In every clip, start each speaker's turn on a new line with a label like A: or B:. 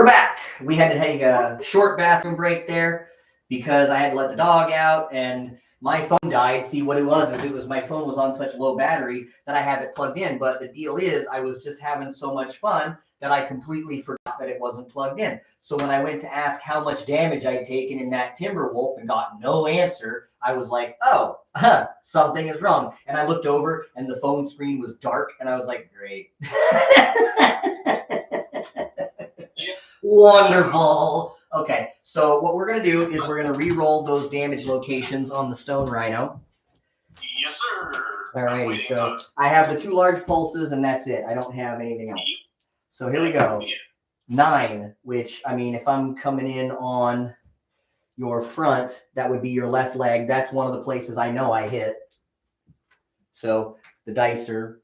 A: we're back. We had to take a short bathroom break there because I had to let the dog out and my phone died. See, what it was is my phone was on such low battery that I have it plugged in. But the deal is I was just having so much fun that I completely forgot that it wasn't plugged in. So when I went to ask how much damage I had taken in that Timberwolf and got no answer, I was like, oh, something is wrong. And I looked over and the phone screen was dark and I was like, great. Wonderful. Okay, so what we're going to do is we're going to re-roll those damage locations on the Stone Rhino.
B: Yes, sir.
A: All right, so I have the 2 large pulses and that's it. I don't have anything else. So here we go. 9, which, I mean, if I'm coming in on your front, that would be your left leg. That's one of the places I know I hit. So the dice are...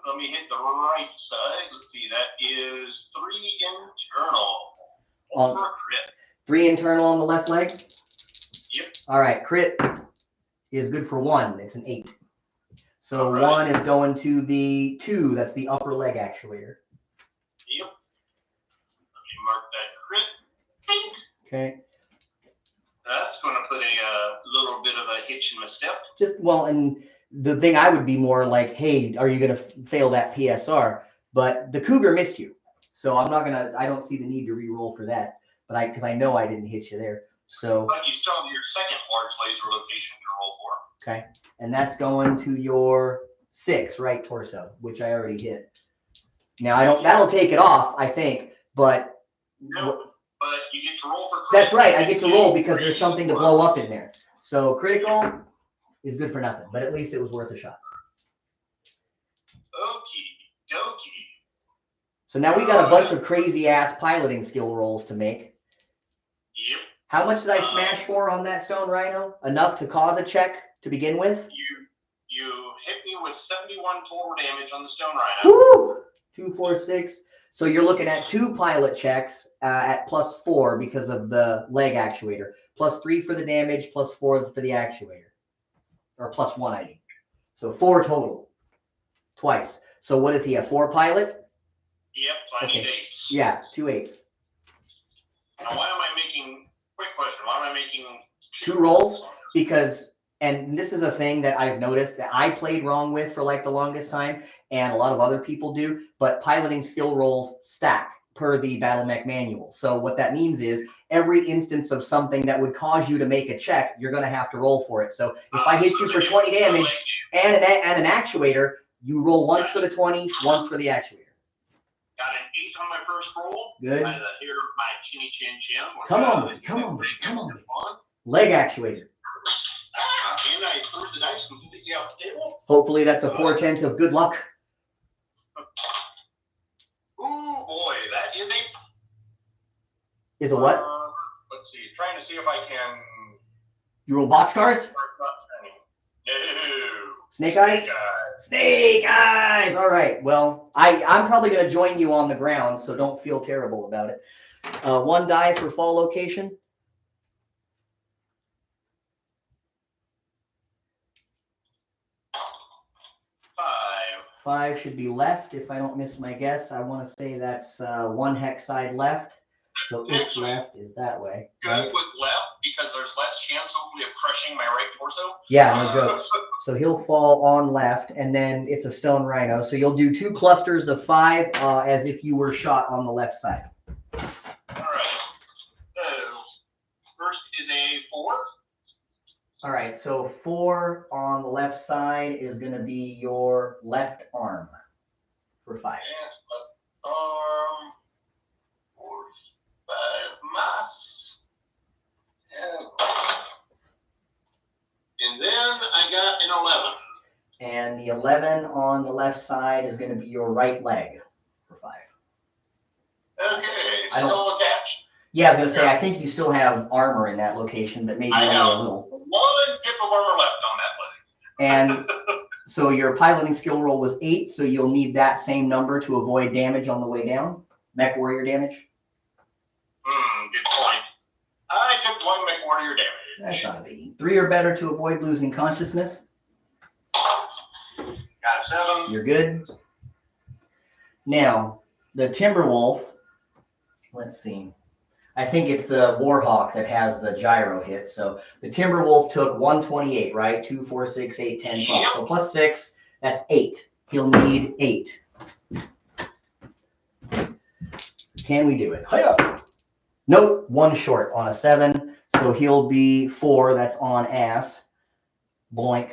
B: Let me hit the right side. Let's see, that is 3 internal.
A: On
B: Crit.
A: 3 internal on the left leg?
B: Yep.
A: All right, crit is good for 1. It's an 8. So
B: right.
A: 1 is going to the 2. That's the upper leg actuator.
B: Yep. Let me mark that crit.
A: Okay.
B: That's going to put a little bit of a hitch in my step.
A: Just, well, and the thing I would be more like, hey, are you going to fail that PSR? But the Cougar missed you. So I'm not going to, I don't see the need to re-roll for that. But because I know I didn't hit you there. So.
B: But you still have your second large laser location to roll for.
A: Okay. And that's going to your 6 right torso, which I already hit. Now I don't, that'll take it off, I think, but.
B: No, but you get to roll for crit.
A: That's right. I get to roll because there's something to blow up in there. So critical is good for nothing, but at least it was worth a shot.
B: Okie dokie.
A: So now we got a bunch of crazy ass piloting skill rolls to make.
B: Yep.
A: How much did I smash for on that Stone Rhino? Enough to cause a check to begin with?
B: You hit me with 71 total damage on the Stone Rhino.
A: Woo! 2, 4, 6. So you're looking at 2 pilot checks at +4 because of the leg actuator. +3 for the damage, +4 for the actuator. Or +1, I mean. So 4 total. Twice. So what is he, a 4 pilot?
B: Yep, I need 8s.
A: Yeah, 2 8s.
B: Now, why am I making, quick question, why am I making
A: 2 rolls? Because, and this is a thing that I've noticed that I played wrong with for like the longest time, and a lot of other people do, but piloting skill rolls stack per the Battle Mech manual. So what that means is every instance of something that would cause you to make a check, you're going to have to roll for it. So if I hit you for 20 damage and an actuator, you roll once for the 20, once for the actuator.
B: Got an 8 on my first roll.
A: Good.
B: I hear my chinny chin chin.
A: Come on, come on, come on. Leg actuator.
B: And I threw the dice completely off the table.
A: Hopefully that's a portent of good luck.
B: Oh boy, that is a.
A: Is a what?
B: Let's see. Trying to see if I can.
A: You roll boxcars?
B: No.
A: Snake eyes? Snake eyes! All right. Well, I'm probably going to join you on the ground, so don't feel terrible about it. 1 die for fall location. 5 should be left, if I don't miss my guess. I want to say that's 1 hex side left. So its left is that way.
B: Good with left because there's less chance, hopefully, of crushing my right torso.
A: Yeah, no joke. So he'll fall on left, and then it's a Stone Rhino. So you'll do 2 clusters of 5 as if you were shot on the left side.
B: All right. So first is a 4.
A: All right, so 4 on the left side is going to be your left arm for 5.
B: Yes, arm. 4, 5, mass. And then I got an 11.
A: And the 11 on the left side is going to be your right leg for 5.
B: Okay, still attached.
A: Yeah, I was going to say, I think you still have armor in that location, but maybe only a little.
B: 1 pip of armor left on that leg.
A: And so your piloting skill roll was 8, so you'll need that same number to avoid damage on the way down. Mech warrior damage.
B: Good point. I took 1 mech warrior damage.
A: That's not a biggie. 3 or better to avoid losing consciousness.
B: Got a 7.
A: You're good. Now, the Timberwolf let's see. I think it's the Warhawk that has the gyro hit. So the Timberwolf took 128, right? 2, 4, 6, 8, 10, 12.
B: Yep.
A: So plus 6, that's 8. He'll need 8. Can we do it? Hiya. Nope, 1 short on a 7. So he'll be 4. That's on ass. Boink.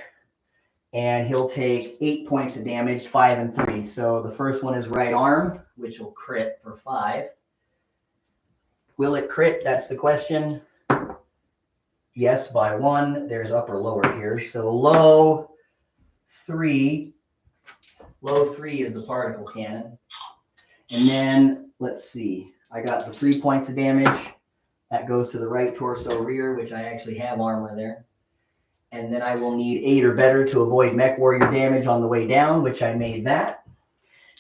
A: And he'll take 8 points of damage, 5 and 3. So the first one is right arm, which will crit for 5. Will it crit? That's the question. Yes, by 1. There's upper lower here. So low 3. Low 3 is the particle cannon. And then let's see. I got the 3 points of damage. That goes to the right torso rear, which I actually have armor there. And then I will need 8 or better to avoid mech warrior damage on the way down, which I made that.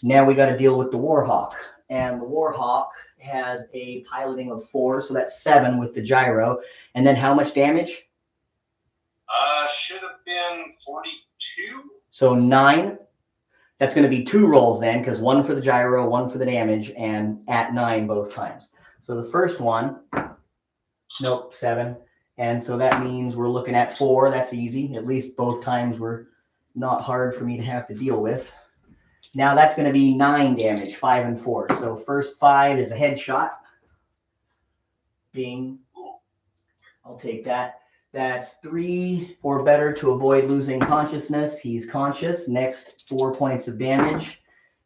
A: Now we got to deal with the Warhawk. And the Warhawk has a piloting of 4, so that's 7 with the gyro. And then how much damage?
B: Should have been 42.
A: So 9. That's going to be 2 rolls then, because 1 for the gyro, 1 for the damage, and at 9 both times. So the first one, nope, 7. And so that means we're looking at 4. That's easy. At least both times were not hard for me to have to deal with. Now that's going to be 9 damage, 5 and 4. So first 5 is a headshot. Bing. I'll take that. That's 3 or better to avoid losing consciousness. He's conscious. Next 4 points of damage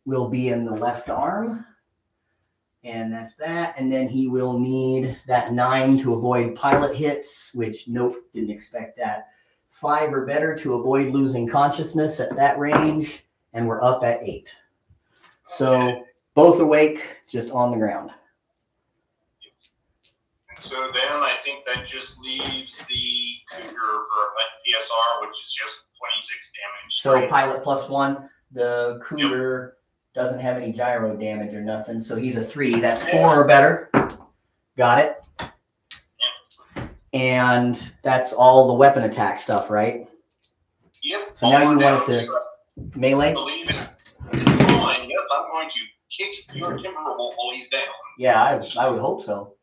A: will be in the left arm. And that's that. And then he will need that 9 to avoid pilot hits, which nope, didn't expect that. 5 or better to avoid losing consciousness at that range. And we're up at 8. So both awake, just on the ground.
B: And so then I think that just leaves the Cougar for a PSR, which is just 26 damage.
A: So pilot plus 1. The Cougar doesn't have any gyro damage or nothing, so he's a 3. That's 4 or better. Got it. And that's all the weapon attack stuff, right?
B: Yep.
A: So now you want it to melee?
B: I believe it's fine. Yes, I'm going to kick your Timberwolf while he's down.
A: Yeah, I would hope so.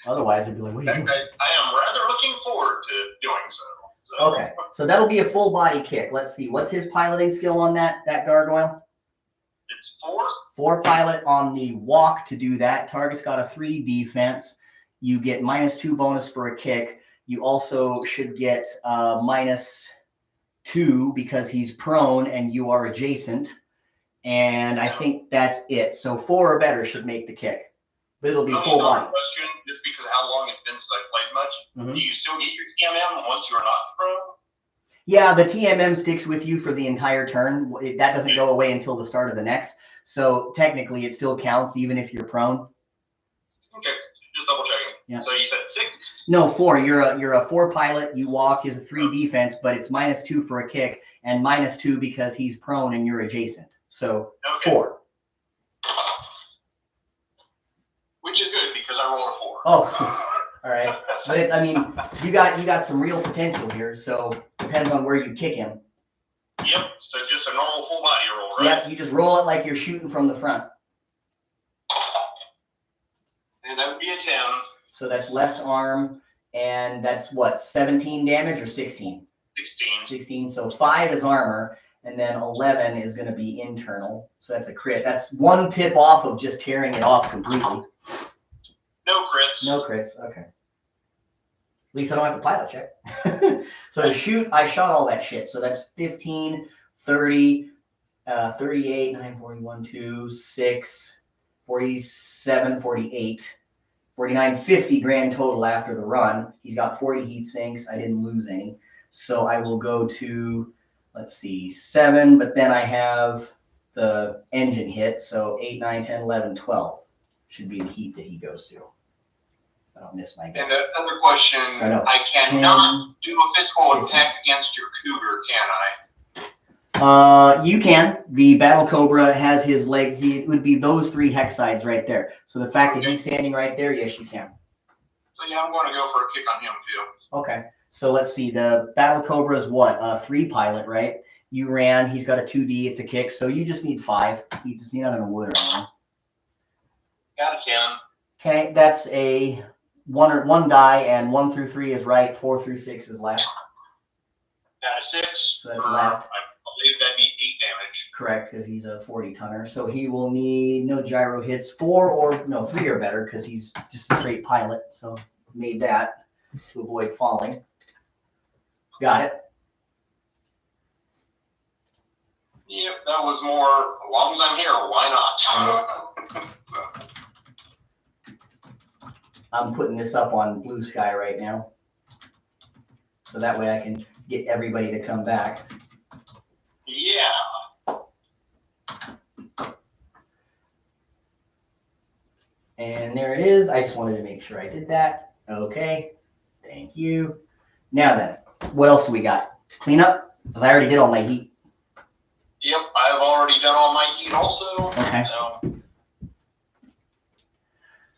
A: Otherwise, it'd be like, what are you doing?
B: I am rather looking forward to doing so.
A: Okay, so that'll be a full body kick. Let's see. What's his piloting skill on that gargoyle?
B: It's 4.
A: 4 pilot on the walk to do that. Target's got a 3 defense. You get -2 bonus for a kick. You also should get -2 because he's prone and you are adjacent. And I think that's it. So 4 or better should make the kick. But it'll be full body.
B: Question, just because of how long it's been since I played much, do you still get your TMM once you're not prone?
A: Yeah, the TMM sticks with you for the entire turn. That doesn't go away until the start of the next. So technically, it still counts even if you're prone.
B: Okay, just double checking.
A: Yeah.
B: So you said 6?
A: No, 4. You're a 4 pilot. You walk. He has a 3 defense, but it's -2 for a kick and -2 because he's prone and you're adjacent. So 4.
B: Which is good because I rolled a 4.
A: Oh, all right. But I mean, you got some real potential here. So depends on where you kick him.
B: Yep. So just a normal full body roll, right?
A: Yep. You just roll it like you're shooting from the front.
B: And that would be a 10.
A: So that's left arm, and that's what, 17 damage or 16?
B: 16.
A: 16. So 5 is armor, and then 11 is going to be internal. So that's a crit. That's 1 pip off of just tearing it off completely.
B: No crits.
A: No crits. Okay. At least I don't have to pilot check. So to shoot, I shot all that shit. So that's 15, 30, 38, 9, 41, 2, 6, 47, 48. 49, 50 grand total after the run. He's got 40 heat sinks. I didn't lose any. So I will go to, let's see, 7, but then I have the engine hit. So 8, 9, 10, 11, 12 should be the heat that he goes to. I don't miss my guess.
B: And the other question, I cannot do a physical attack against your Cougar, can I?
A: You can. The Battle Cobra has his legs. It would be those 3 hex sides right there. So the fact that he's standing right there, yes, you can.
B: So yeah, I'm going to go for a kick on him too.
A: Okay. So let's see. The Battle Cobra is what? 3 pilot, right? You ran. He's got a 2D. It's a kick. So you just need 5. He's not in a wood or anything.
B: Got a 10.
A: Okay, that's a one die, and 1 through 3 is right, 4 through 6 is left.
B: Got a 6.
A: So that's left.
B: I believe that'd be 8 damage.
A: Correct, because he's a 40-tonner. So he will need no gyro hits, 4 or no 3 or better, because he's just a straight pilot. So made that to avoid falling. Got it.
B: Yep, that was more. As long as I'm here, why not?
A: I'm putting this up on Blue Sky right now, so that way I can get everybody to come back.
B: Yeah.
A: And there it is. I just wanted to make sure I did that. Okay. Thank you. Now then, what else do we got? Cleanup? Because I already did all my heat.
B: Yep, I've already done all my heat also.
A: Okay.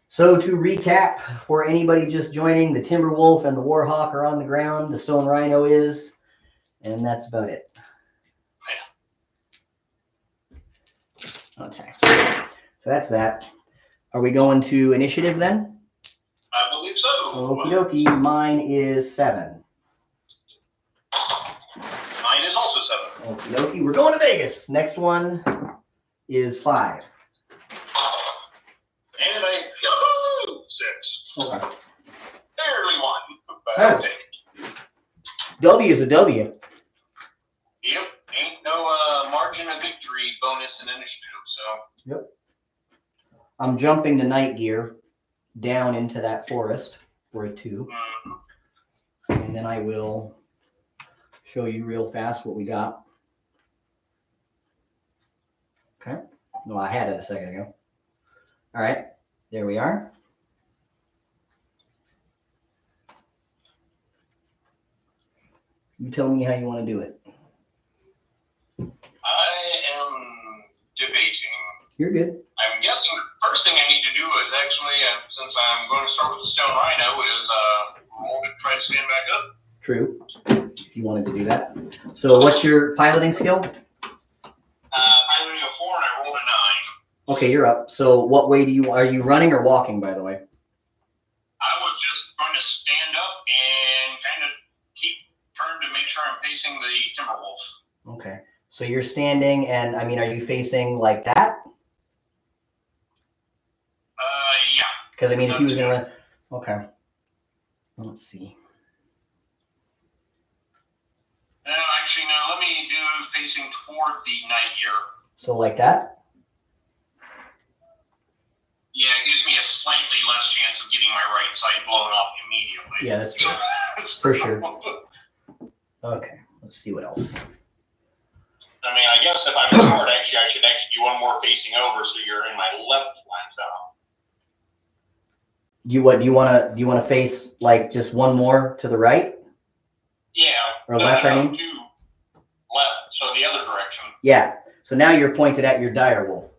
A: So to recap, for anybody just joining, the Timberwolf and the Warhawk are on the ground. The Stone Rhino is, and that's about it. Okay. So that's that. Are we going to initiative then?
B: I believe so.
A: Okie dokie. Mine is 7.
B: Mine is also 7.
A: Okie dokie. We're going to Vegas. Next one is 5.
B: And I 6.
A: Okay.
B: Barely won, but
A: Oh.
B: I'll take it.
A: W is a W.
B: Yep, ain't no margin of victory bonus in initiative, so.
A: Yep. I'm jumping the night gear down into that forest for a 2. And then I will show you real fast what we got. Okay. No, I had it a second ago. All right. There we are. You tell me how you want to do it.
B: I am debating.
A: You're good.
B: I'm guessing the first thing I need to do is actually, since I'm going to start with the Stone Rhino, is roll to try to stand back up.
A: True. If you wanted to do that. So what's your piloting skill?
B: Piloting a 4 and I rolled a 9.
A: Okay, you're up. So what way are you running or walking, by the way?
B: I was just going to stand up and kind of keep turned to make sure I'm facing the Timberwolf.
A: Okay. So you're standing, and I mean, are you facing like that?
B: Yeah.
A: Because I mean, if he was gonna run, okay. Let's see.
B: No, actually, no. Let me do facing toward the night gear.
A: So like that?
B: Yeah, it gives me a slightly less chance of getting my right side blown off immediately.
A: Yeah, that's true. For sure. Okay. Let's see what else.
B: I mean, I guess if I'm short, actually, I should actually do one more facing over, so you're in my left flank now.
A: Do you want to face like just one more to the right?
B: Yeah.
A: Or left, I mean?
B: 2 left, so the other direction.
A: Yeah. So now you're pointed at your dire wolf.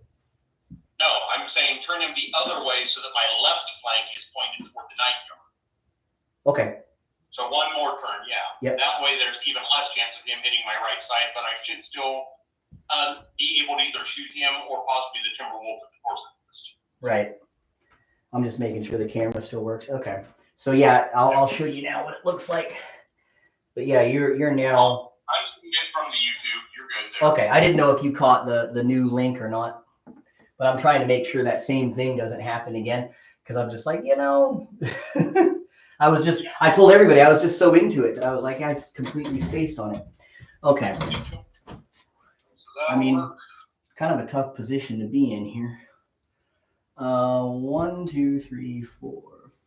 B: No, I'm saying turn him the other way so that my left flank is pointed toward the night yard.
A: Okay.
B: So one more turn, yeah.
A: Yep.
B: That way there's even less chance of him hitting my right side, but I should still be able to either shoot him or possibly the Timberwolf at the force.
A: Right. I'm just making sure the camera still works. Okay. So yeah, I'll show you now what it looks like. But yeah, you're now.
B: I'm seeing it from the YouTube. You're good there.
A: Okay. I didn't know if you caught the new link or not, but I'm trying to make sure that same thing doesn't happen again, because I'm just like, I told everybody I was just so into it that I was like, I completely spaced on it. Okay. I mean, kind of a tough position to be in here. 1, 2, 3, 4,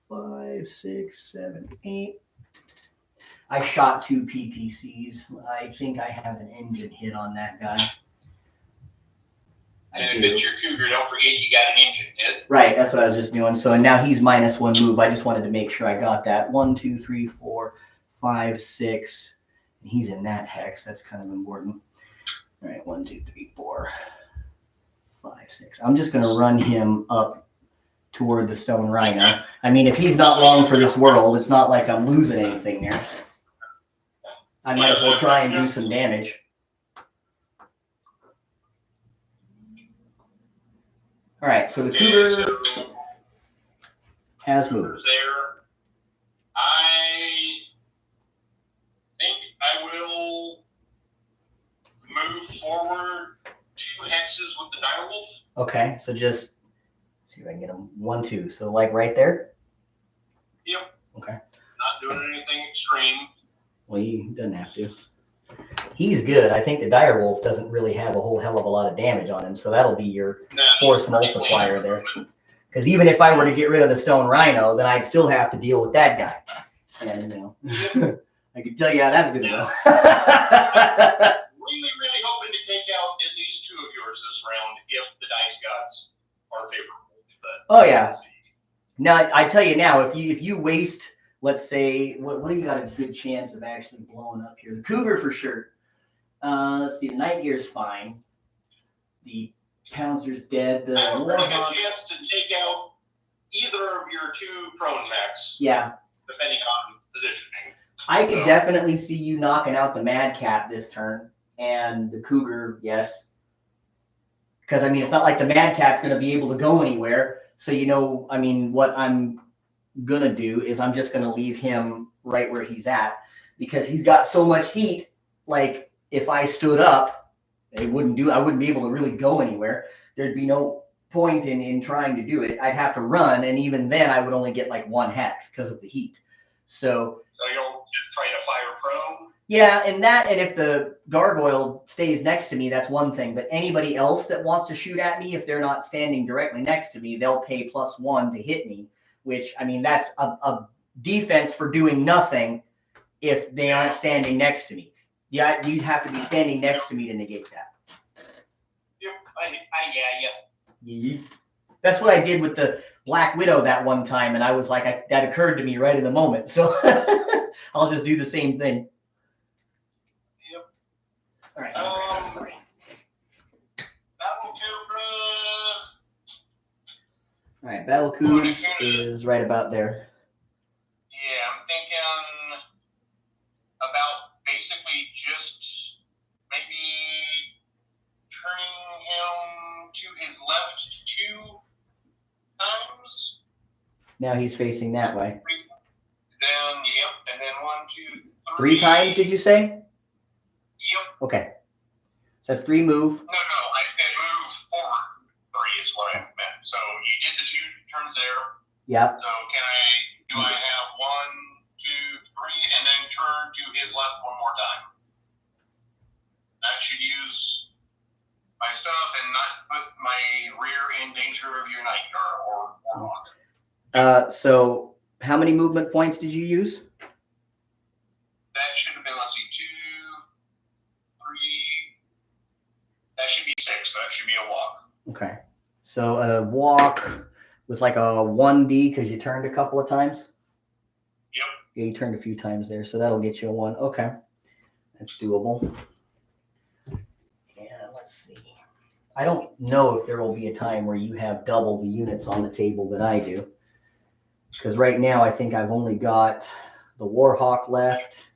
A: 5, 6, 7, 8. I shot 2 PPCs. I think I have an engine hit on that guy.
B: And if it's your Cougar, don't forget you got an engine hit.
A: Right, that's what I was just doing. So now he's -1 move. I just wanted to make sure I got that. 1, 2, 3, 4, 5, 6. And he's in that hex. That's kind of important. All right, 1, 2, 3, 4, 5, 6. I'm just going to run him up toward the Stone Rhino. I mean, if he's not long for this world, it's not like I'm losing anything there. I might as well try and do some damage. All right, so the Cougar has moved.
B: There. I think I will move forward 2 hexes with the direwolf.
A: Okay, so just see if I can get him 1, 2. So like right there.
B: Yep.
A: Okay.
B: Not doing anything extreme.
A: Well, he doesn't have to. He's good. I think the direwolf doesn't really have a whole hell of a lot of damage on him, so that'll be your force multiplier there. Because even if I were to get rid of the stone rhino, then I'd still have to deal with that guy. And you know, I can tell you how that's gonna go.
B: Really hoping to take out at least 2 of yours this round if the dice gods are favorable. But
A: oh yeah. Now I tell you now, if you waste, let's say, what do you got a good chance of actually blowing up here? The Cougar for sure. Let's see, the Night Gear's fine. The Pouncer's dead. The
B: I have a pretty good
A: Warhawk.
B: chance to take out either of your 2 prone mechs.
A: Yeah.
B: Depending on positioning.
A: I could definitely see you knocking out the Mad Cat this turn, and the Cougar, yes. Because I mean, it's not like the Mad Cat's going to be able to go anywhere. So you know, I mean, what I'm gonna do is I'm just gonna leave him right where he's at, because he's got so much heat. Like if I stood up, I wouldn't be able to really go anywhere. There'd be no point in trying to do it. I'd have to run, and even then I would only get like 1 hex because of the heat. So
B: you'll just try to fire prone?
A: Yeah, and if the gargoyle stays next to me, that's one thing. But anybody else that wants to shoot at me, if they're not standing directly next to me, they'll pay +1 to hit me, which, I mean, that's a defense for doing nothing if they aren't standing next to me. Yeah, you'd have to be standing next to me to negate that.
B: Yep,
A: Yeah. That's what I did with the Black Widow that one time, and I was like, that occurred to me right in the moment. So I'll just do the same thing.
B: Yep.
A: All right. Sorry.
B: Battle Cobra.
A: All right, Battle Cougs is right about there.
B: Yeah, I'm thinking about basically just maybe turning him to his left 2 times.
A: Now he's facing that way.
B: Then, yep, and then 1, 2,
A: 3 times, did you say?
B: Yep.
A: Okay. So that's 3 move.
B: No, I said move forward 3 is what I meant. So you did the 2 turns there.
A: Yep.
B: So do I have 1, 2, 3, and then turn to his left 1 more time? That should use my stuff and not put my rear in danger of your night guard or Warhawk.
A: So how many movement points did you use?
B: That should have been, let's see, 2, 3. That should be 6. That should be a walk.
A: Okay. So a walk with like a 1D because you turned a couple of times?
B: Yep.
A: Yeah, you turned a few times there, so that'll get you a 1. Okay. That's doable. Yeah, let's see. I don't know if there will be a time where you have double the units on the table that I do. Because right now I think I've only got the Warhawk left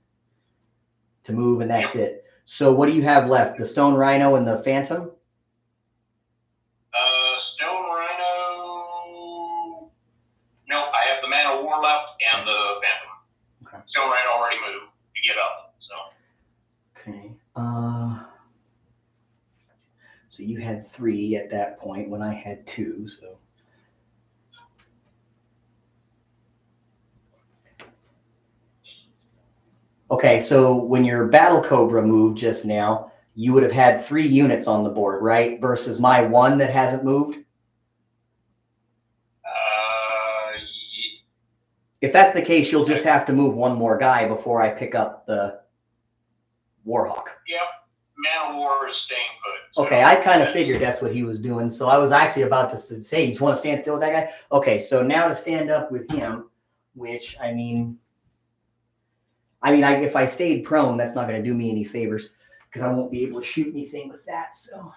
A: to move, and that's it. So what do you have left? The Stone Rhino and the Phantom?
B: Stone Rhino. No, I have the Man of War left and the Phantom.
A: Okay.
B: Stone Rhino already moved to get up. So.
A: Okay. So you had 3 at that point when I had 2. So. Okay, so when your Battle Cobra moved just now, you would have had 3 units on the board, right? Versus my 1 that hasn't moved? If that's the case, you'll just have to move 1 more guy before I pick up the Warhawk.
B: Yep, Man of War is staying put. So
A: okay, I kind of figured that's what he was doing, so I was actually about to say, you just want to stand still with that guy? Okay, so now to stand up with him, which, I mean, if I stayed prone, that's not going to do me any favors because I won't be able to shoot anything with that. So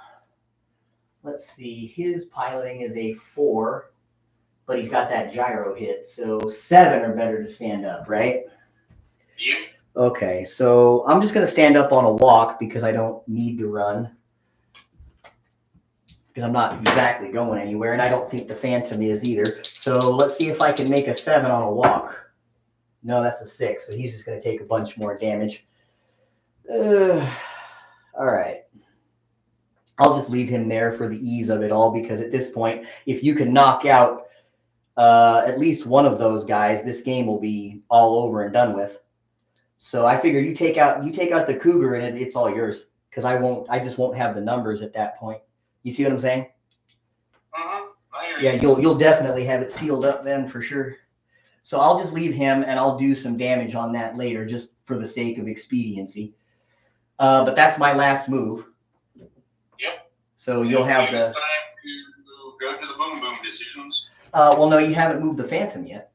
A: let's see. His piloting is a 4, but he's got that gyro hit. So 7 are better to stand up, right?
B: Yep.
A: Okay, so I'm just going to stand up on a walk because I don't need to run. because I'm not exactly going anywhere, and I don't think the Phantom is either. So let's see if I can make a 7 on a walk. No, that's a 6, so he's just going to take a bunch more damage. All right. I'll just leave him there for the ease of it all, because at this point, if you can knock out at least one of those guys, this game will be all over and done with. So I figure you take out the Cougar and it's all yours, because I just won't have the numbers at that point. You see what I'm saying? Yeah, you'll definitely have it sealed up then for sure. So I'll just leave him, and I'll do some damage on that later, just for the sake of expediency. But that's my last move.
B: Yep.
A: So you'll have
B: the time to go to the boom boom decisions.
A: Well, no, you haven't moved the Phantom yet.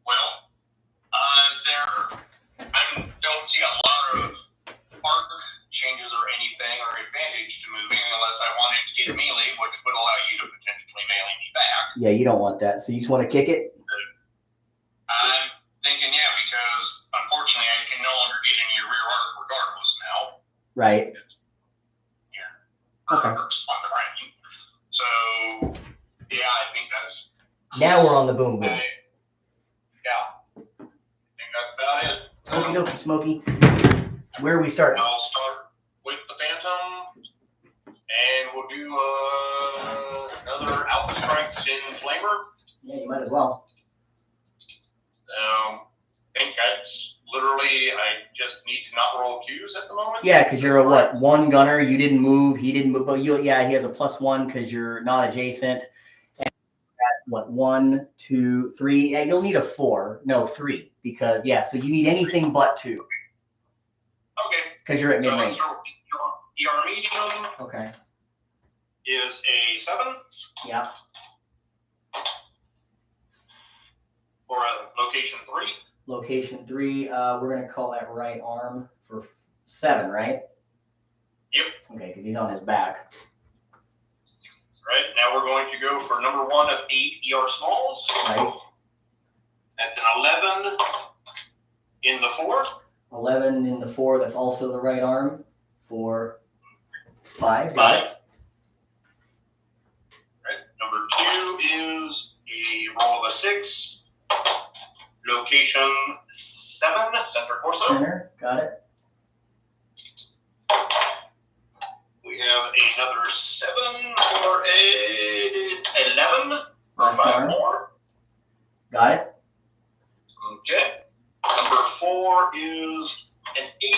B: Well, I don't see a lot of arc changes or anything or advantage to moving unless I wanted to get melee, which would allow you to potentially melee me back.
A: Yeah, you don't want that. So you just want to kick it?
B: I'm thinking, yeah, because unfortunately I can no longer get any rear arc regardless now.
A: Right.
B: Yeah.
A: Okay.
B: On the ranking. So, yeah, I think that's...
A: Now we're on the boom boom.
B: Yeah. I think that's about it.
A: Okie dokie, Smokey. Where are we starting?
B: I'll start with the Phantom, and we'll do another Alpha Strikes in Flamer.
A: Yeah, you might as well.
B: I think that's literally, I just need to not roll 2s at the moment.
A: Yeah, because you're a what? 1 gunner. You didn't move. He didn't move. But yeah, he has a +1 because you're not adjacent. And what? 1, 2, 3. Yeah, you'll need a 4. No, 3. Because yeah, so you need anything but 2.
B: Okay.
A: Because you're at mid range.
B: ER medium.
A: Okay.
B: Is a 7.
A: Yeah.
B: Or a location 3.
A: Location 3. We're gonna call that right arm for 7, right?
B: Yep.
A: Okay, because he's on his back.
B: Right. Now we're going to go for number 1 of 8 ER smalls.
A: Right.
B: That's an 11 in the 4.
A: 11 in the 4. That's also the right arm for 5. Got it.
B: Right. Number 2 is a roll of a 6. Location 7, center torso.
A: Center. Got it.
B: We have another 7 or a 11 for
A: Left
B: 5
A: arm.
B: more.
A: Got it.
B: Okay. Number 4 is an 8.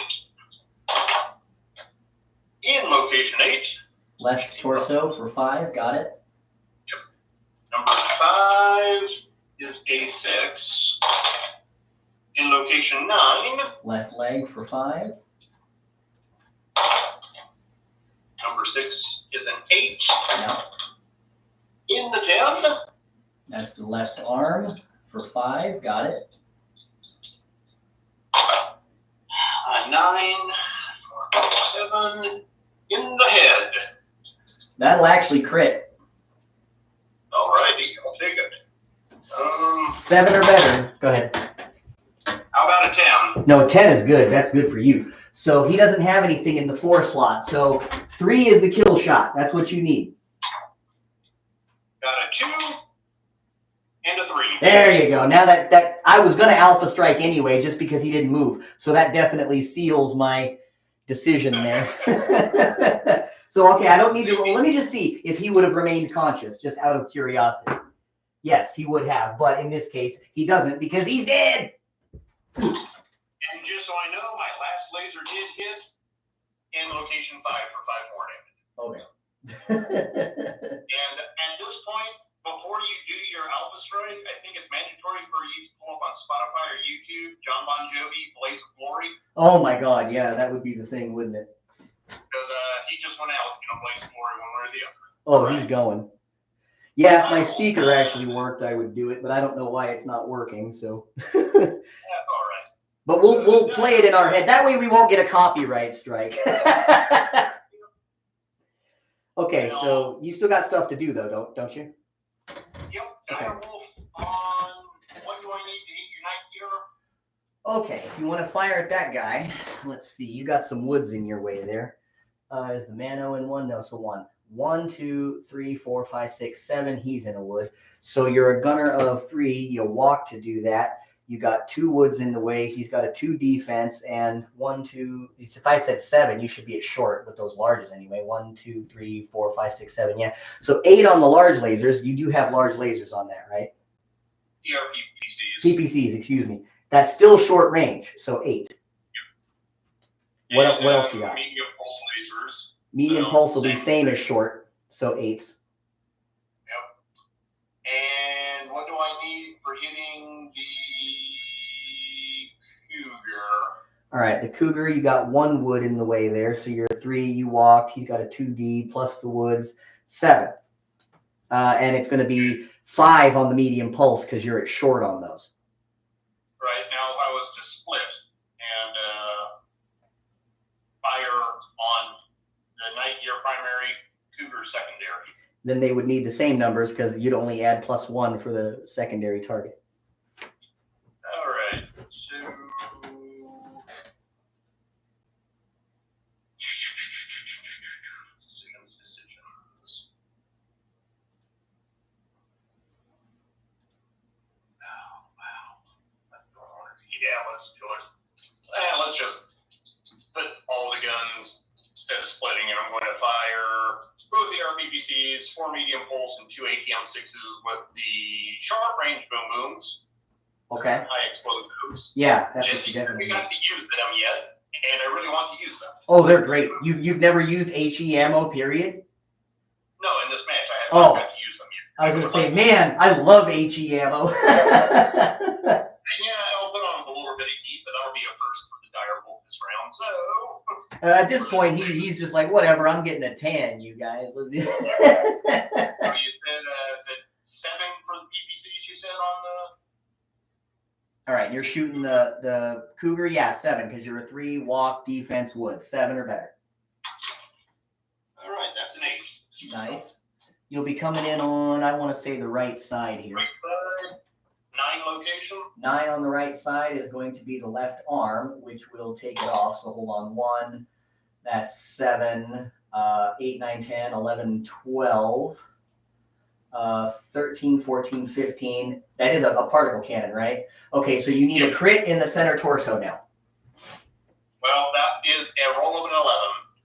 B: In location 8.
A: Left torso for 5. Got it.
B: Yep. Number 5 is a 6. In location 9.
A: Left leg for 5.
B: Number 6 is an 8.
A: Yeah.
B: In the 10.
A: That's the left arm for 5. Got it.
B: A 9 for 7. In the head.
A: That'll actually crit.
B: Alrighty, I'll take it.
A: 7 or better. Go ahead.
B: How about a 10?
A: No, 10 is good. That's good for you. So he doesn't have anything in the 4 slot. So 3 is the kill shot. That's what you need.
B: Got a 2 and a 3.
A: There you go. Now that I was going to alpha strike anyway, just because he didn't move. So that definitely seals my decision there. So, okay, I don't need to roll. Let me just see if he would have remained conscious, just out of curiosity. Yes, he would have. But in this case, he doesn't because he's dead.
B: And just so I know, my last laser did hit in location 5 for 5 more damage.
A: Okay.
B: And at this point, before you do your alpha strike, I think it's mandatory for you to pull up on Spotify or YouTube, John Bon Jovi, Blaze of Glory.
A: Oh my God, yeah, that would be the thing, wouldn't it?
B: Because he just went out, Blaze of Glory one way or the other.
A: Oh, he's going. Yeah, if my speaker actually worked, I would do it, but I don't know why it's not working, so.
B: That's all right.
A: But we'll play it in our head. That way we won't get a copyright strike. Okay, so you still got stuff to do though, don't you?
B: Yep.
A: Okay.
B: I roll on what do I need to hit your night gear?
A: Okay, if you want to fire at that guy, let's see. You got some woods in your way there. Is the Mano in 1? No, so 1. 1, 2, 3, 4, 5, 6, 7. He's in a wood. So you're a gunner of 3. You walk to do that. You got 2 woods in the way. He's got a 2 defense and 1, 2. If I said 7, you should be at short with those larges anyway. 1, 2, 3, 4, 5, 6, 7. Yeah. So 8 on the large lasers. You do have large lasers on that, right?
B: PPCs.
A: PPCs, excuse me. That's still short range. So 8. What else you got?
B: Medium pulse lasers.
A: Medium pulse will be same as short. So 8s.
B: Yep. And what do I need for hitting the Cougar?
A: All right, the Cougar, you got 1 wood in the way there. So you're 3, you walked. He's got a 2D plus the woods, 7. And it's going to be 5 on the medium pulse because you're at short on those.
B: Right, now if I was to split and fire on the night gear primary, Cougar secondary.
A: Then they would need the same numbers because you'd only add +1 for the secondary target.
B: All right, so decisions. Oh, wow. Yeah, let's do it. Let's just put all the guns instead of splitting, and I'm going to fire both the RPPCs, 4 medium pulse, and 2 ATM6s with the short range boom booms.
A: Okay.
B: High explosives.
A: Yeah, that's what you
B: We
A: definitely
B: got to use them yet, and I really want to use them.
A: Oh, they're great. You've never used HE ammo, period?
B: No, in this match, I haven't got to use them yet.
A: I was going to say, man, I love HE ammo.
B: Yeah, I'll put on a little bit of heat, but that'll be a first for the Dire Wolf this round. So
A: at this point, he's just like, whatever, I'm getting a 10, you guys. Let's do
B: So you said, is it 7 for the PPCs you said on the...
A: All right, you're shooting the Cougar, yeah, 7, because you're a 3, walk, defense, wood. 7 or better.
B: All right, that's an 8.
A: Nice. You'll be coming in on, I want to say, the right side here.
B: Right side, 9 location.
A: 9 on the right side is going to be the left arm, which will take it off. So hold on, 1, that's 7, 8, 9, 10, 11, 12, 13, 14, 15. That is a particle cannon, right? Okay, so you need a crit in the center torso now.
B: Well, that is a roll of an 11.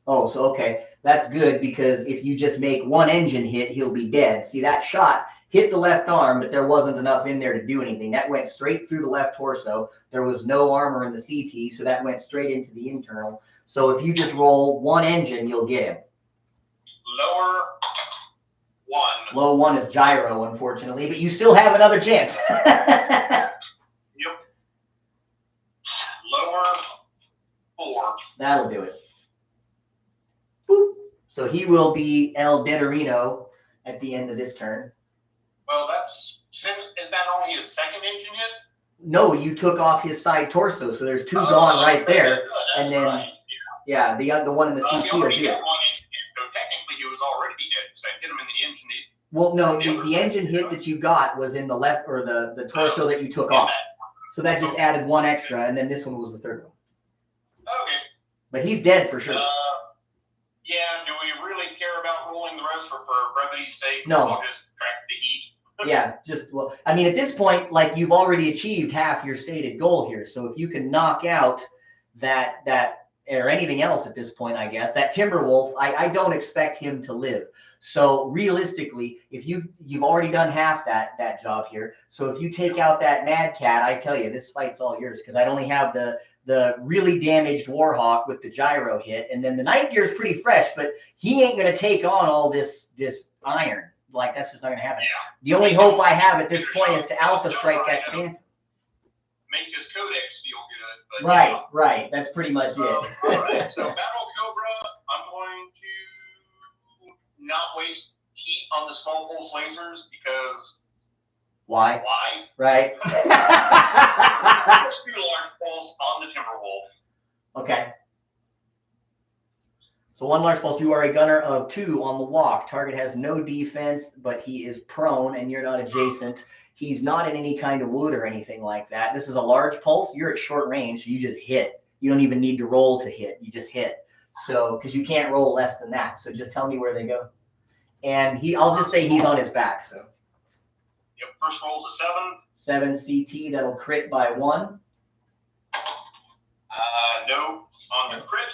A: Oh, so okay, that's good because if you just make 1 engine hit, he'll be dead. See, that shot hit the left arm, but there wasn't enough in there to do anything. That went straight through the left torso. There was no armor in the CT, so that went straight into the internal. So if you just roll 1 engine, you'll get him.
B: Lower 1.
A: Low 1 is gyro, unfortunately, but you still have another chance.
B: Yep. Lower 4.
A: That'll do it. Boop. So he will be El Deterino at the end of this turn.
B: Well, is that only his second engine hit?
A: No, you took off his side torso, so there's 2 gone right there. And then,
B: right.
A: yeah, the one in the CT will do it.
B: So technically he was already dead because I hit him in the engine hit.
A: Well, no, the engine hit that you got was in the left, or the torso that you took off. So that just added 1 extra, and then this one was the 3rd one.
B: Okay.
A: But he's dead for sure.
B: Yeah, do we really care about rolling the rest for brevity's sake?
A: No.
B: We'll just track the heat.
A: Yeah, well, I mean, at this point, like, you've already achieved half your stated goal here. So if you can knock out that or anything else at this point, I guess, that Timberwolf, I don't expect him to live. So realistically, if you've already done half that job here. So if you take out that Mad Cat, I tell you, this fight's all yours because I'd only have the really damaged Warhawk with the gyro hit, and then the Night Gear's pretty fresh, but he ain't gonna take on all this iron. Like, that's just not gonna happen.
B: Yeah.
A: The only hope I have at this point is to alpha strike that Phantom.
B: Make his codex feel good. But
A: Right, right. That's pretty much it.
B: All right. So Battle Cobra, I'm going to not waste heat on the small pulse lasers because
A: Why?
B: why?
A: Right.
B: Let's do large pulse on the Timberwolf.
A: Okay. So 1 large pulse. You are a gunner of 2 on the walk. Target has no defense, but he is prone, and you're not adjacent. He's not in any kind of wood or anything like that. This is a large pulse. You're at short range, so you just hit. You don't even need to roll to hit. You just hit. So, because you can't roll less than that. So just tell me where they go. And I'll just say he's on his back. So.
B: Yep. First roll's a
A: 7
B: 7.
A: CT. That'll crit by 1.
B: No on the crit.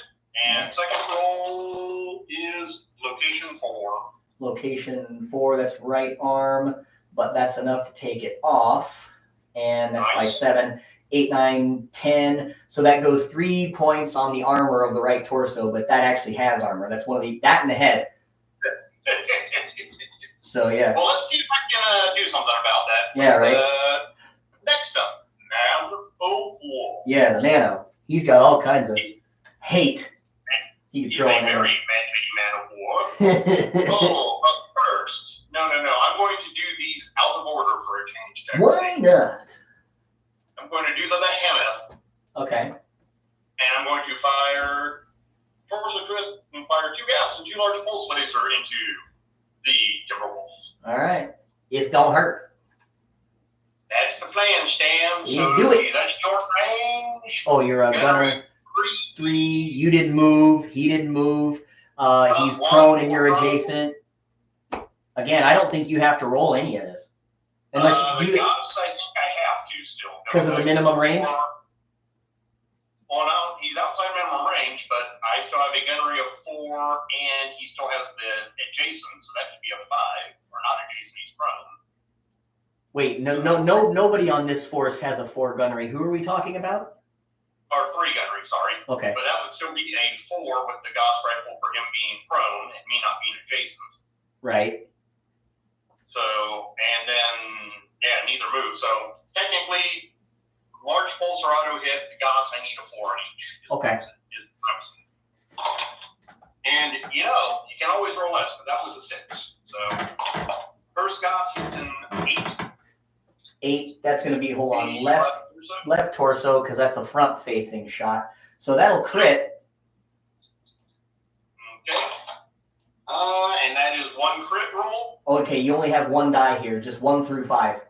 B: And second roll is location 4.
A: Location 4. That's right arm, but that's enough to take it off. And that's by 7, 8, 9, 10. So that goes 3 points on the armor of the right torso, but that actually has armor. That's one of that in the head. So yeah.
B: Well, let's see if I can do something about that.
A: Yeah, right.
B: Next up, Nano 4.
A: Yeah, the Nano. He's got all kinds of hate.
B: He's a very manly man of war. Oh, but first, no. I'm going to do these out of order for a change.
A: Why not?
B: I'm going to do the behemoth.
A: Okay.
B: And I'm going to fire torso twist and fire 2 gas and 2 large pulse laser into the Timberwolf.
A: All right. It's gonna hurt.
B: That's the plan, Stan.
A: You do it.
B: That's short range.
A: Oh, you're a gunner. 3. You didn't move. He didn't move. He's prone and you're adjacent. Again, I don't think you have to roll any of this. Unless you.
B: Yes, I think I have to still.
A: Because of the minimum range?
B: Well, no, he's outside minimum range, but I still have a gunnery of 4, and he still has the adjacent, so that should be a 5. Or not adjacent, he's prone.
A: Wait, no, nobody on this force has a 4 gunnery. Who are we talking about?
B: Or 3 gunnery, sorry.
A: Okay.
B: But that would still be a 4 with the Gauss rifle for him being prone and me not being adjacent.
A: Right.
B: So, and then, yeah, neither move. So, technically, large pulse or auto hit, the Gauss, I need a 4 on each.
A: Okay.
B: And, you can always roll less, but that was a 6. So, first Gauss is an 8.
A: 8, that's going to be, hold on, left torso, because that's a front-facing shot. So that'll crit.
B: Okay. And that is 1 crit roll.
A: Okay, you only have 1 die here, just 1 through 5.
B: Okay.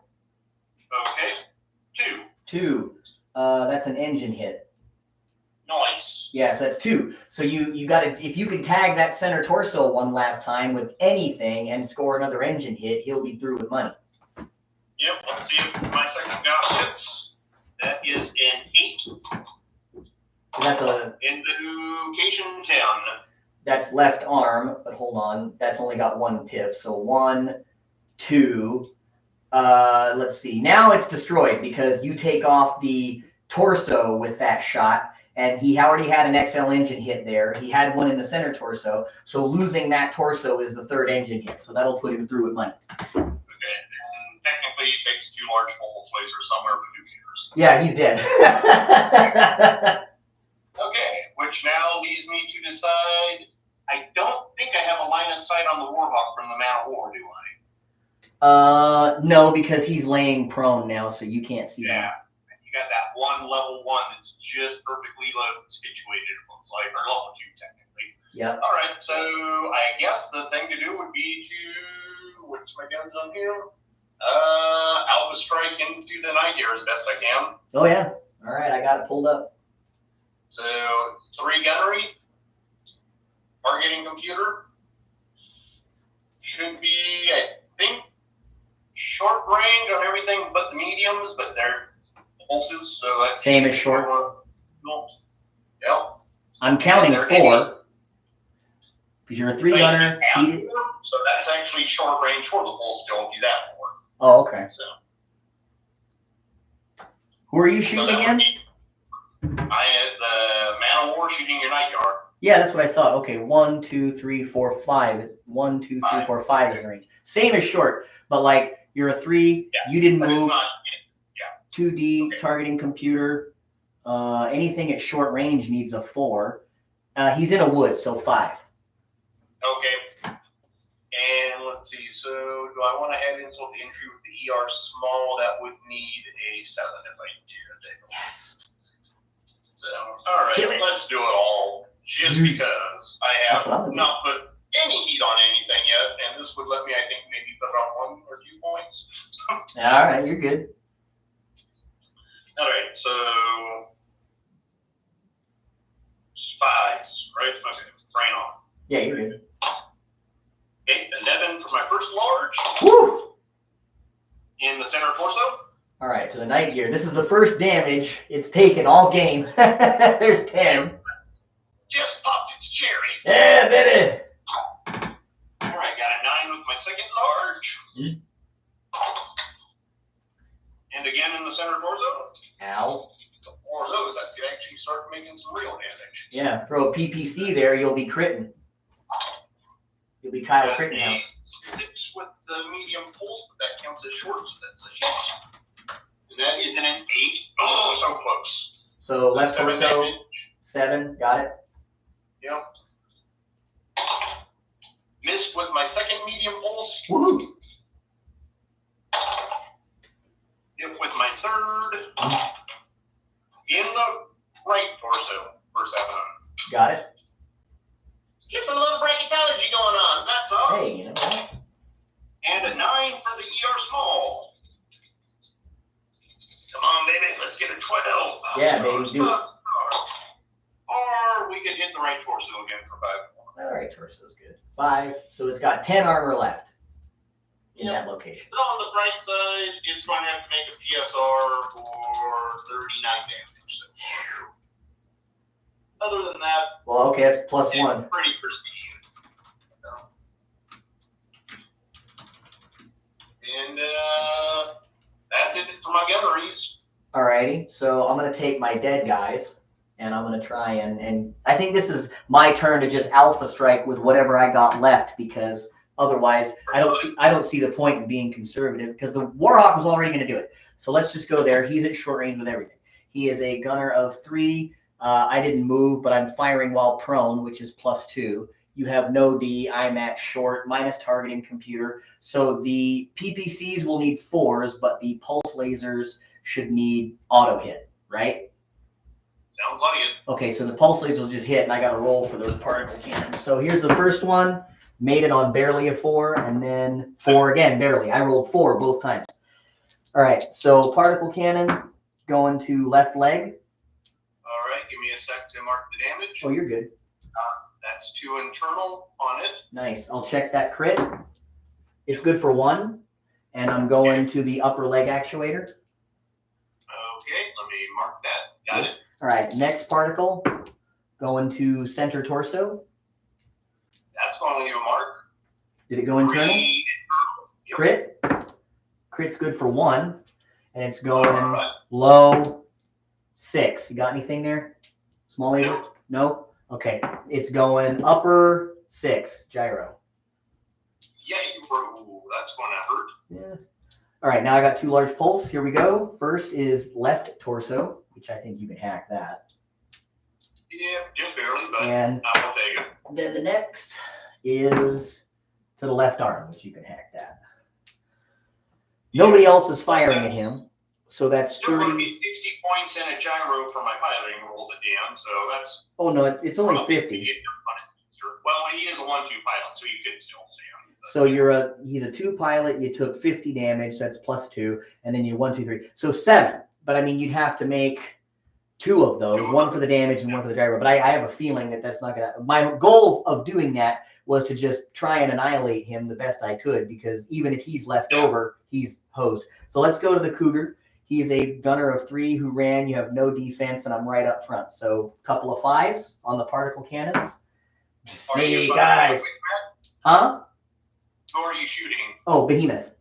B: 2.
A: 2. That's an engine hit.
B: Nice.
A: Yeah, so that's 2. So you got to, if you can tag that center torso one last time with anything and score another engine hit, he'll be through with money.
B: Yep, let's see if my second Gauss hits. That is an 8.
A: Is that the
B: Invocation 10.
A: That's left arm, but hold on, that's only got 1 pip. So 1, 2. Let's see. Now it's destroyed because you take off the torso with that shot, and he already had an XL engine hit there. He had one in the center torso, so losing that torso is the 3rd engine hit. So that'll put him through with money.
B: Okay, and technically he takes 2 large pulse lasers somewhere for 2 meters.
A: Yeah, he's dead.
B: Okay, which now leaves me to decide. I don't think I have a line of sight on the Warhawk from the Man of War, do I?
A: No, because he's laying prone now, so you can't see him.
B: Yeah, you got that one level 1 that's just perfectly situated, it looks like, or level 2 technically.
A: Yep.
B: All right, so I guess the thing to do would be to, what's my guns on here? Alpha strike into the night air as best I can.
A: Oh yeah. All right, I got it pulled up.
B: So 3 gunnery, targeting computer should be, I think, short range on everything but the mediums, but they're pulses, so that's
A: same as short.
B: Yeah.
A: I'm counting 4 because you're a 3 gunner.
B: So that's actually short range for the pulse still if he's at 4.
A: Oh, okay.
B: So
A: who are you shooting again?
B: I had the Man of War shooting your night yard.
A: Yeah, that's what I thought. Okay, 1, 2, 3, 4, 5. 1, 2, 3, 4, 5 is the range. Same as short, but like you're a 3. Yeah, you didn't move.
B: Not,
A: 2D
B: okay.
A: Targeting computer. Anything at short range needs a 4. He's in a wood, so 5.
B: Okay. And let's see. So do I want to add insult to injury with the ER small? That would need a 7 if I do.
A: Yes.
B: So, all right, let's do it all. Just because I have not put any heat on anything yet, and this would let me, I think, maybe put on 1 or 2 points.
A: All right, you're good.
B: All right, so 5, right? Okay, brain on.
A: Yeah, you're good.
B: Okay, 11 charge.
A: Woo!
B: In the center torso.
A: All right, to the night gear. This is the first damage it's taken all game. There's 10.
B: Just popped its cherry.
A: Yeah, baby.
B: All right, got a 9 with my second large. And again in the center torso.
A: Ow.
B: The 4 of those, that could actually start making some real damage.
A: Yeah, throw a PPC there, you'll be critting. You'll be Kyle Crittenhouse.
B: 6 with the medium pulse, but that counts as short, so that's a hit. And that is an 8. Oh, so close.
A: So left
B: 7
A: torso,
B: damage.
A: 7, got it.
B: Yep. Missed with my second medium pulse.
A: Woohoo!
B: Hit with my third. In the right torso for 7.
A: Got it.
B: Just a little bracketology going on, that's all.
A: Hey, you know what?
B: And a 9 for the ER small. Come on, baby, let's get a 12.
A: Yeah, baby, do it.
B: Or we could hit the right torso again for 5 more.
A: All right, torso's good. 5. So it's got 10 armor left in that location.
B: So on the right side, it's going to have to make a PSR for 39 damage. So. Other than that,
A: Well, okay, that's plus
B: it's
A: 1.
B: pretty pristine. So. And that's it for my gunneries.
A: Alrighty, so I'm gonna take my dead guys, and I'm gonna try and I think this is my turn to just alpha strike with whatever I got left, because otherwise I don't see the point in being conservative, because the Warhawk was already gonna do it. So let's just go there. He's at short range with everything. He is a gunner of 3. I didn't move, but I'm firing while prone, which is plus 2. You have no D. I'm at short, minus targeting computer. So the PPCs will need 4s, but the pulse lasers should need auto hit, right?
B: Sounds like it.
A: Okay, so the pulse lasers will just hit, and I got to roll for those particle cannons. So here's the first one. Made it on barely a 4, and then 4 again, barely. I rolled 4 both times. All right, so particle cannon going to left leg.
B: All right, give me a sec to mark the damage.
A: Oh, you're good.
B: That's 2 internal on it.
A: Nice. I'll check that crit. It's good for 1, and I'm going to the upper leg actuator.
B: Okay, let me mark that. Got it.
A: All right, next particle going to center torso.
B: That's going to leave a mark.
A: Did it go internal?
B: 3 internal. Yep.
A: Crit. Crit's good for 1, and it's going
B: right.
A: low 6. You got anything there? Small laser?
B: Nope.
A: No? Okay. It's going upper 6, gyro.
B: Yeah, that's going to hurt.
A: Yeah. All right, now I got 2 large pulse. Here we go. First is left torso, which I think you can hack that.
B: Yeah, just barely, but
A: And
B: I will take it.
A: then the next is to the left arm, which you can hack that. Nobody else is firing at him, so that's
B: Still going to
A: 30.
B: be 60 points and a gyro for my piloting rolls at the end, so that's...
A: Oh, no, it's only 50.
B: Well, he is a 1-2 pilot, so you could still see him.
A: So he's a 2 pilot. You took 50 damage. That's plus 2, and then you 1, 2, 3. So 7. But I mean, you'd have to make 2 of those, 1 for the damage and 1 for the gyro. But I have a feeling that that's not gonna. My goal of doing that was to just try and annihilate him the best I could, because even if he's left over, he's hosed. So let's go to the Cougar. He's a gunner of 3 who ran. You have no defense, and I'm right up front. So a couple of 5s on the particle cannons. Snake eyes. Huh?
B: Who are you shooting?
A: Oh, Behemoth.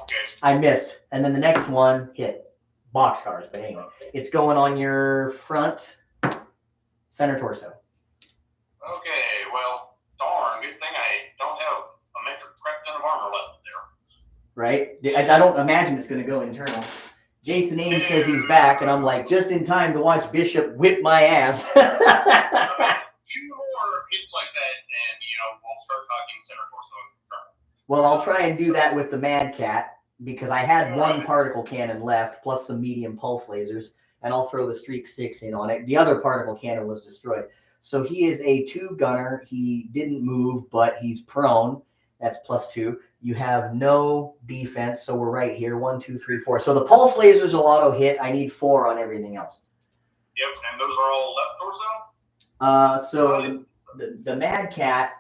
B: Okay.
A: I missed. And then the next one hit. Boxcars, but anyway. It's going on your front center torso.
B: Okay, well, darn, good thing I don't have a metric crap ton of armor left there.
A: Right? I don't imagine it's going to go internal. Jason Ames says he's back, and I'm like, just in time to watch Bishop whip my ass.
B: 2 more hits like that, and, we'll start talking center torso.
A: Well, I'll try and do that with the Mad Cat, because I had 1 particle cannon left, plus some medium pulse lasers, and I'll throw the Streak 6 in on it. The other particle cannon was destroyed. So he is a 2 gunner. He didn't move, but he's prone. That's plus 2. You have no defense, so we're right here. 1, 2, 3, 4. So the pulse lasers will auto hit. I need 4 on everything else.
B: Yep, and those are all left torso?
A: So the Mad Cat,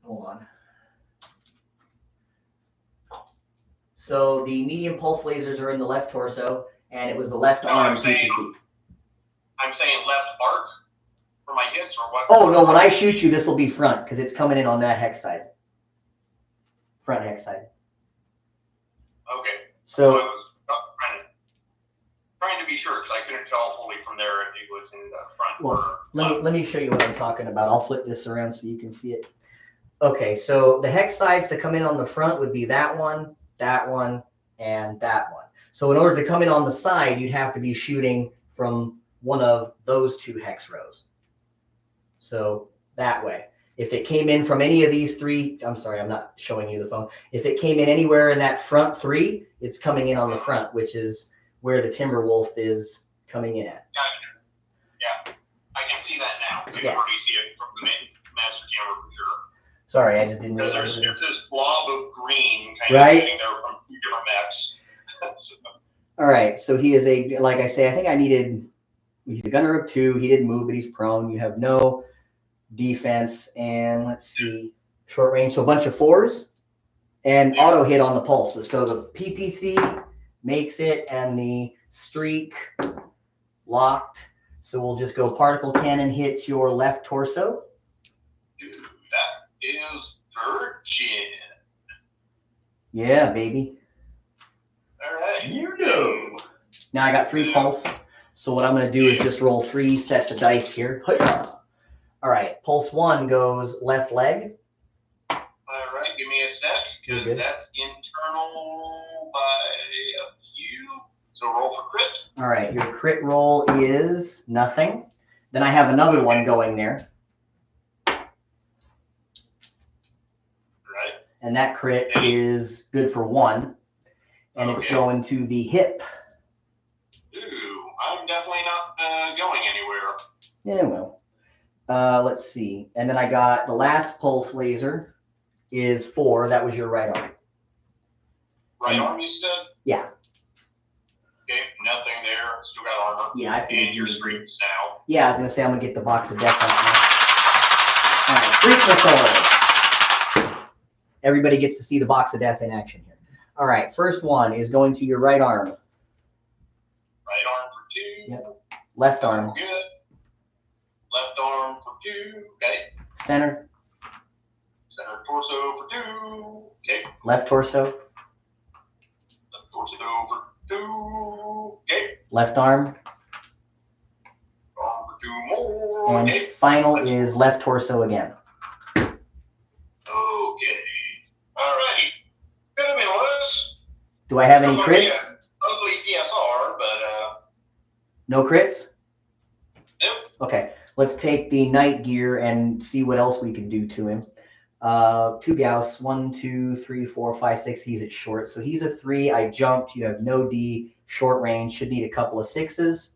A: hold on. So the medium pulse lasers are in the left torso, and it was the left
B: No,
A: arm
B: I'm saying-
A: PPC.
B: I'm saying left arc for my hits or what?
A: Oh, no, when I shoot you, this will be front because it's coming in on that hex side. Front hex side.
B: Okay.
A: So
B: I was trying to be sure because I couldn't tell fully from there if it was in the front or
A: let me show you what I'm talking about. I'll flip this around so you can see it. Okay, so the hex sides to come in on the front would be that one, and that one. So in order to come in on the side, you'd have to be shooting from one of those two hex rows. So that way. If it came in from any of these three, I'm sorry, I'm not showing you the phone. If it came in anywhere in that front three, it's coming in on the front, which is where the Timberwolf is coming in at.
B: Gotcha. Yeah, I can see that now. You can already see it from the master camera for sure.
A: Sorry, I just didn't
B: Because
A: realize.
B: there's this blob of green kind
A: Right.
B: of sitting there from two different mechs. So,
A: All right, so he is a, like I say, I think I needed, he's a gunner of 2. He didn't move, but he's prone. You have no defense, and let's see, short range. So a bunch of 4s and auto hit on the pulses. So the PPC makes it, and the streak locked. So we'll just go particle cannon hits your left torso.
B: dude, that is virgin.
A: Yeah, baby.
B: All right.
A: You know. Now I got 3 pulse. So what I'm going to do is just roll 3 sets of dice here. All right, pulse 1 goes left leg.
B: All right, give me a sec, because that's internal by a few. So roll for crit.
A: All right, your crit roll is nothing. Then I have another one going there.
B: Right.
A: And that crit is good for 1. And it's going to the hip.
B: Ooh, I'm definitely not going anywhere.
A: Yeah, well. Let's see. And then I got the last pulse laser is 4. That was your right arm.
B: Right arm, you said?
A: Yeah.
B: Okay, nothing there. Still got armor.
A: Yeah, I figured
B: And your streaks now.
A: Yeah, I was going to say I'm going to get the box of death out now. All right, streak missile. Everybody gets to see the box of death in action here. All right, first one is going to your right arm.
B: Right arm for 2.
A: Yep. Left arm.
B: Good. Left arm for 2. Okay.
A: Center.
B: Center torso for 2. Okay.
A: Left torso.
B: Left torso for 2. Okay.
A: Left arm.
B: Arm for 2 more.
A: And
B: Okay.
A: final is left torso again.
B: Okay. Alrighty. Could have been worse.
A: Do I have any
B: Probably
A: crits?
B: a ugly PSR, but
A: No crits?
B: nope.
A: Okay, let's take the night gear and see what else we can do to him. 2 Gauss, 1, 2, 3, 4, 5, 6. He's at short, so he's a 3. I jumped. You have no D, short range. Should need a couple of 6s.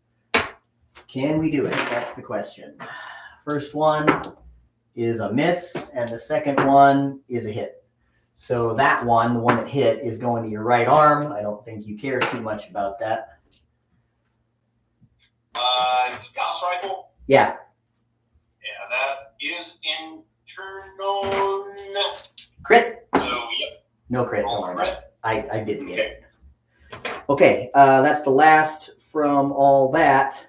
A: Can we do it? That's the question. First one is a miss, and the second one is a hit. So that one, the one that hit, is going to your right arm. I don't think you care too much about that.
B: Gauss rifle.
A: Yeah.
B: Yeah, that is internal.
A: Crit?
B: So yep.
A: No crit.
B: Roll
A: Don't worry
B: for
A: about it.
B: crit.
A: I didn't get it. Okay, that's the last from all that.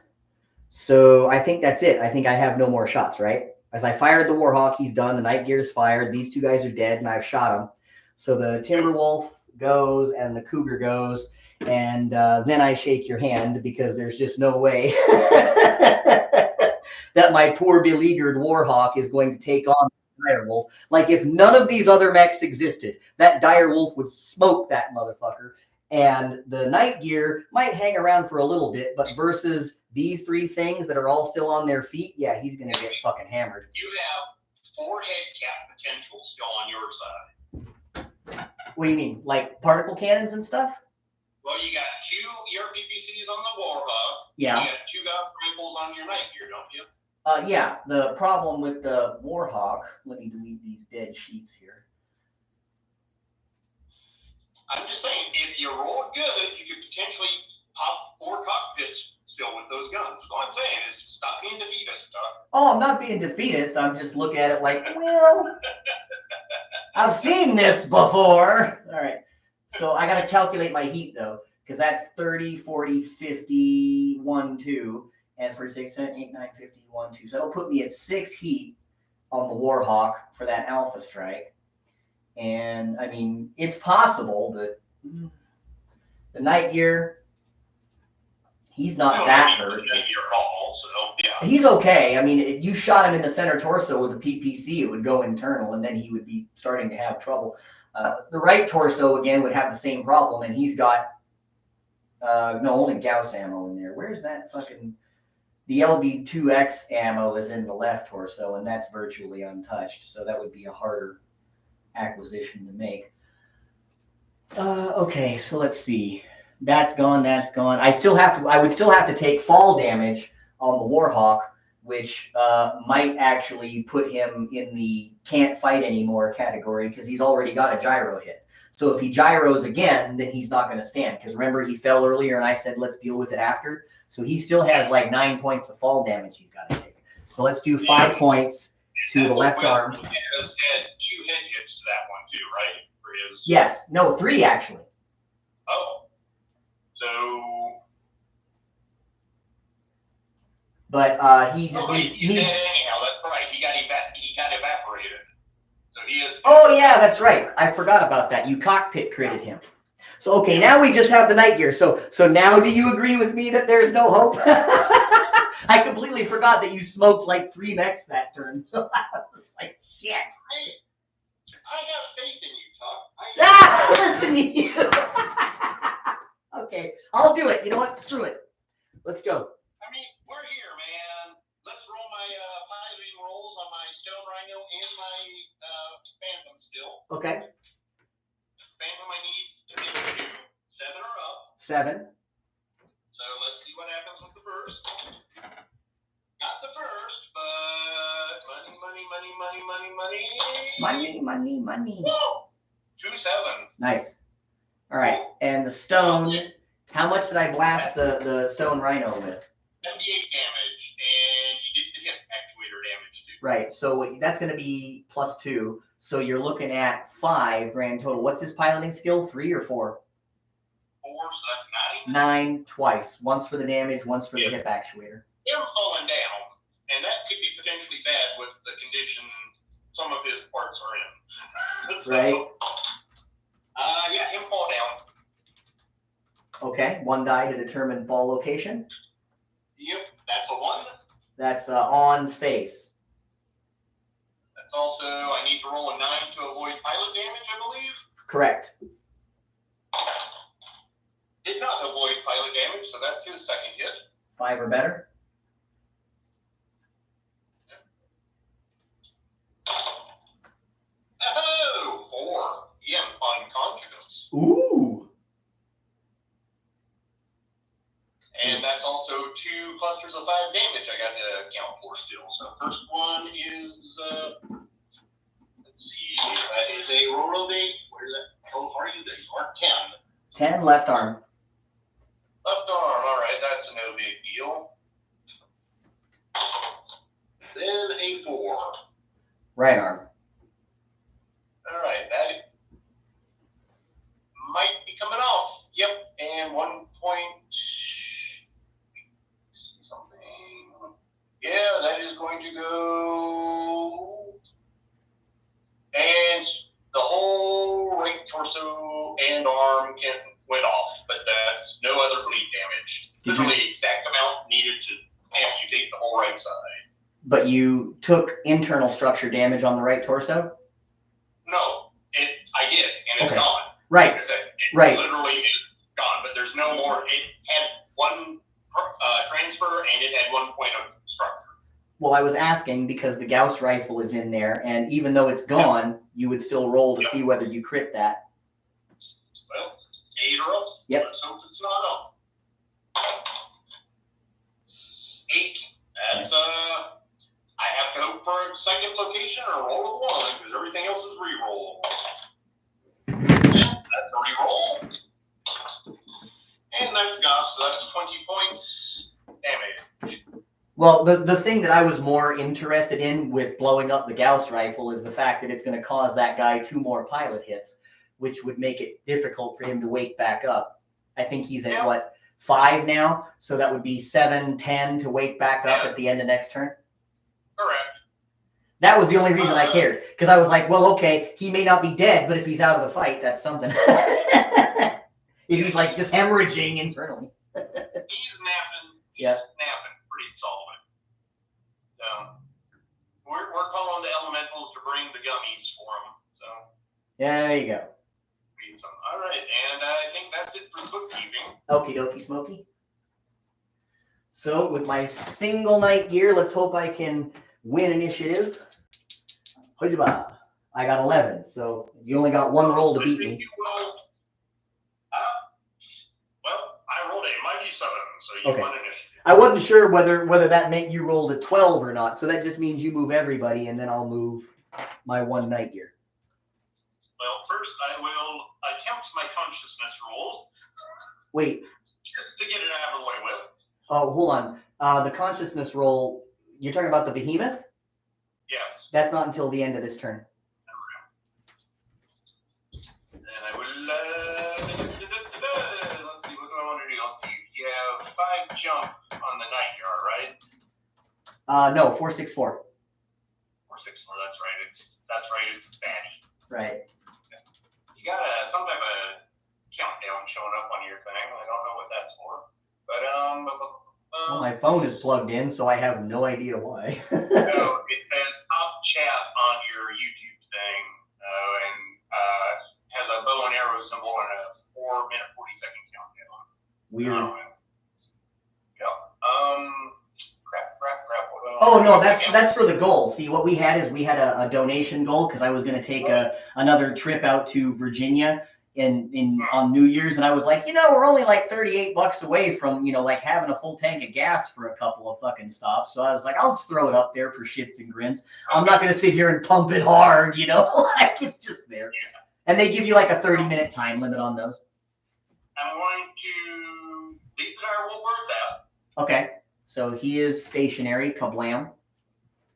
A: So I think that's it. I think I have no more shots, right? As I fired the Warhawk, he's done. The night gear's fired. These 2 guys are dead, and I've shot them. So the Timberwolf goes, and the Cougar goes, and then I shake your hand because there's just no way that my poor beleaguered Warhawk is going to take on the Direwolf. Like, if none of these other mechs existed, that Direwolf would smoke that motherfucker. And the night gear might hang around for a little bit, but versus these 3 things that are all still on their feet, yeah, he's going to get fucking hammered.
B: You have 4 head cap potential still on your side.
A: What do you mean? Like particle cannons and stuff?
B: Well, you got 2 ERPPCs on the Warhawk.
A: Yeah.
B: You got 2 Gauss rifles on your night gear, don't you?
A: Yeah, the problem with the Warhawk, let me delete these dead sheets here.
B: I'm just saying, if you roll good, you could potentially pop 4 cockpits still with those guns. All I'm saying is stop being defeatist, Doc.
A: Oh, I'm not being defeatist. I'm just looking at it like, well, I've seen this before. All right. So I got to calculate my heat though, because that's 30, 40, 50, 1, 2, and for 6, 7, 8, 9, 50, 1, 2. So that'll put me at 6 heat on the Warhawk for that alpha strike. And I mean, it's possible, but the Night Gear, he's not that hurt. He's okay. I mean, if you shot him in the center torso with a PPC, it would go internal, and then he would be starting to have trouble. The right torso, again, would have the same problem, and he's got only Gauss ammo in there. Where's that fucking... The LB2X ammo is in the left torso, and that's virtually untouched, so that would be a harder acquisition to make. Okay, so let's see. That's gone, that's gone. I would still have to take fall damage on the Warhawk, which might actually put him in the can't fight anymore category because he's already got a gyro hit. So if he gyros again, then he's not going to stand. Because remember, he fell earlier and I said, let's deal with it after. So he still has like 9 points of fall damage he's got to take. So let's do 5 points to the left arm.
B: He has had 2 head hits to that one too, right? For his...
A: Yes. No, 3 actually.
B: Oh. So...
A: But he just needs...
B: Anyhow, that's right. He got evaporated. So he is...
A: Oh, yeah, that's right. I forgot about that. You cockpit critted him. So, okay, now we just have the Night Gear. So now do you agree with me that there's no hope? I completely forgot that you smoked like 3 mechs that turn. So I was like, shit.
B: I have faith in you, Tuck.
A: Listen to you. Okay, I'll do it. You know what? Screw it. Let's go.
B: I mean, we're here, man. Let's roll my piloting rolls on my Stone Rhino and my Phantom still.
A: Okay.
B: Phantom I need to hit 2. 7 or up.
A: 7.
B: So let's see what happens with the first. Got the first, but money. Whoa! 2 7.
A: Nice. All right, and the stone. How much did I blast the Stone Rhino with?
B: 78 damage, and you did the hip actuator damage too.
A: Right, so that's going to be +2. So you're looking at 5 grand total. What's his piloting skill? 3 or 4?
B: 4, so that's 9.
A: 9 twice. Once for the damage, once for the hip actuator.
B: Him falling down, and that could be potentially bad with the condition some of his parts are in. So,
A: right.
B: Yeah, him fall down.
A: Okay, 1 die to determine fall location.
B: Yep, that's a 1.
A: That's on face.
B: That's also, I need to roll a 9 to avoid pilot damage, I believe.
A: Correct.
B: Did not avoid pilot damage, so that's his second hit.
A: 5 or better.
B: Oh, 4. Yeah, unconscious.
A: Ooh.
B: And that's also 2 clusters of 5 damage I got to account for still. So first one is, let's see, that is a Rorobate. Where's that? How are you? There you are. 10.
A: 10 left arm.
B: Left arm. All right, that's a no big deal. Then a 4.
A: Right arm.
B: All right, that might be coming off. Yep, and 1 point. Something. Yeah, that is going to go. And the whole right torso and arm went off, but that's no other bleed damage. Literally exact amount needed to amputate the whole right side.
A: But you took internal structure damage on the right torso?
B: No, I did, and it's gone.
A: Right.
B: It
A: right.
B: Literally is gone, but there's no more. It had 1 transfer, and it had 1 point of structure.
A: Well, I was asking because the Gauss rifle is in there, and even though it's gone, you would still roll to see whether you crit that.
B: Well, 8 or up.
A: Yep.
B: Let's hope it's not up. 8. That's I have to hope for a second location or roll with 1 because everything else is re-roll. Yeah, that's a re-roll. And that's Gauss, so that's 20 points damage.
A: Well, the thing that I was more interested in with blowing up the Gauss rifle is the fact that it's going to cause that guy 2 more pilot hits, which would make it difficult for him to wake back up. I think he's at
B: Yeah.
A: what, 5 now? So that would be 7, 10 to wake back up at the end of next turn.
B: Correct.
A: That was the only reason I cared, because I was like, well, okay, he may not be dead, but if he's out of the fight, that's something. If he's like just hemorrhaging internally.
B: He's napping. He's
A: Yeah.
B: napping pretty solid. So we're calling the elementals to bring the gummies for him. So
A: Yeah, there you go.
B: all right, and I think that's it for bookkeeping.
A: Okie dokie, Smokey. So with my single night gear, let's hope I can win initiative. Hujba. I got 11, so you only got one roll to beat me.
B: You will, well, I rolled a mighty 7, so you
A: Okay.
B: won initiative.
A: I wasn't sure whether that meant you rolled a 12 or not, so that just means you move everybody, and then I'll move my one night gear.
B: Well, first I will attempt my consciousness roll,
A: Wait,
B: just to get it out of the way with.
A: oh, hold on. The consciousness roll, you're talking about the behemoth?
B: Yes.
A: That's not until the end of this turn.
B: And I will, let's see, what do I want to do? Let's see, you have 5 jump on the night yard, right?
A: No, 4, 6, 4.
B: 4, 6, 4, that's right, it's a baddie.
A: Right.
B: You got some type of countdown showing up on your thing, I don't know what that's for, but,
A: Well, my phone is plugged in, so I have no idea why.
B: so it says top chat on your YouTube thing, and has a bow and arrow symbol and a 4-minute 40-second countdown.
A: Weird.
B: Yep. Crap.
A: Oh no, that's for the goal. See, what we had is we had a donation goal because I was going to take another trip out to Virginia on New Year's, and I was like, we're only like $38 away from like having a full tank of gas for a couple of fucking stops. So I was like, I'll just throw it up there for shits and grins. I'm not going to sit here and pump it hard, like it's just there.
B: Yeah.
A: And they give you like a 30-minute time limit on those.
B: I'm going to declare what words out.
A: Okay, so he is stationary. Kablam.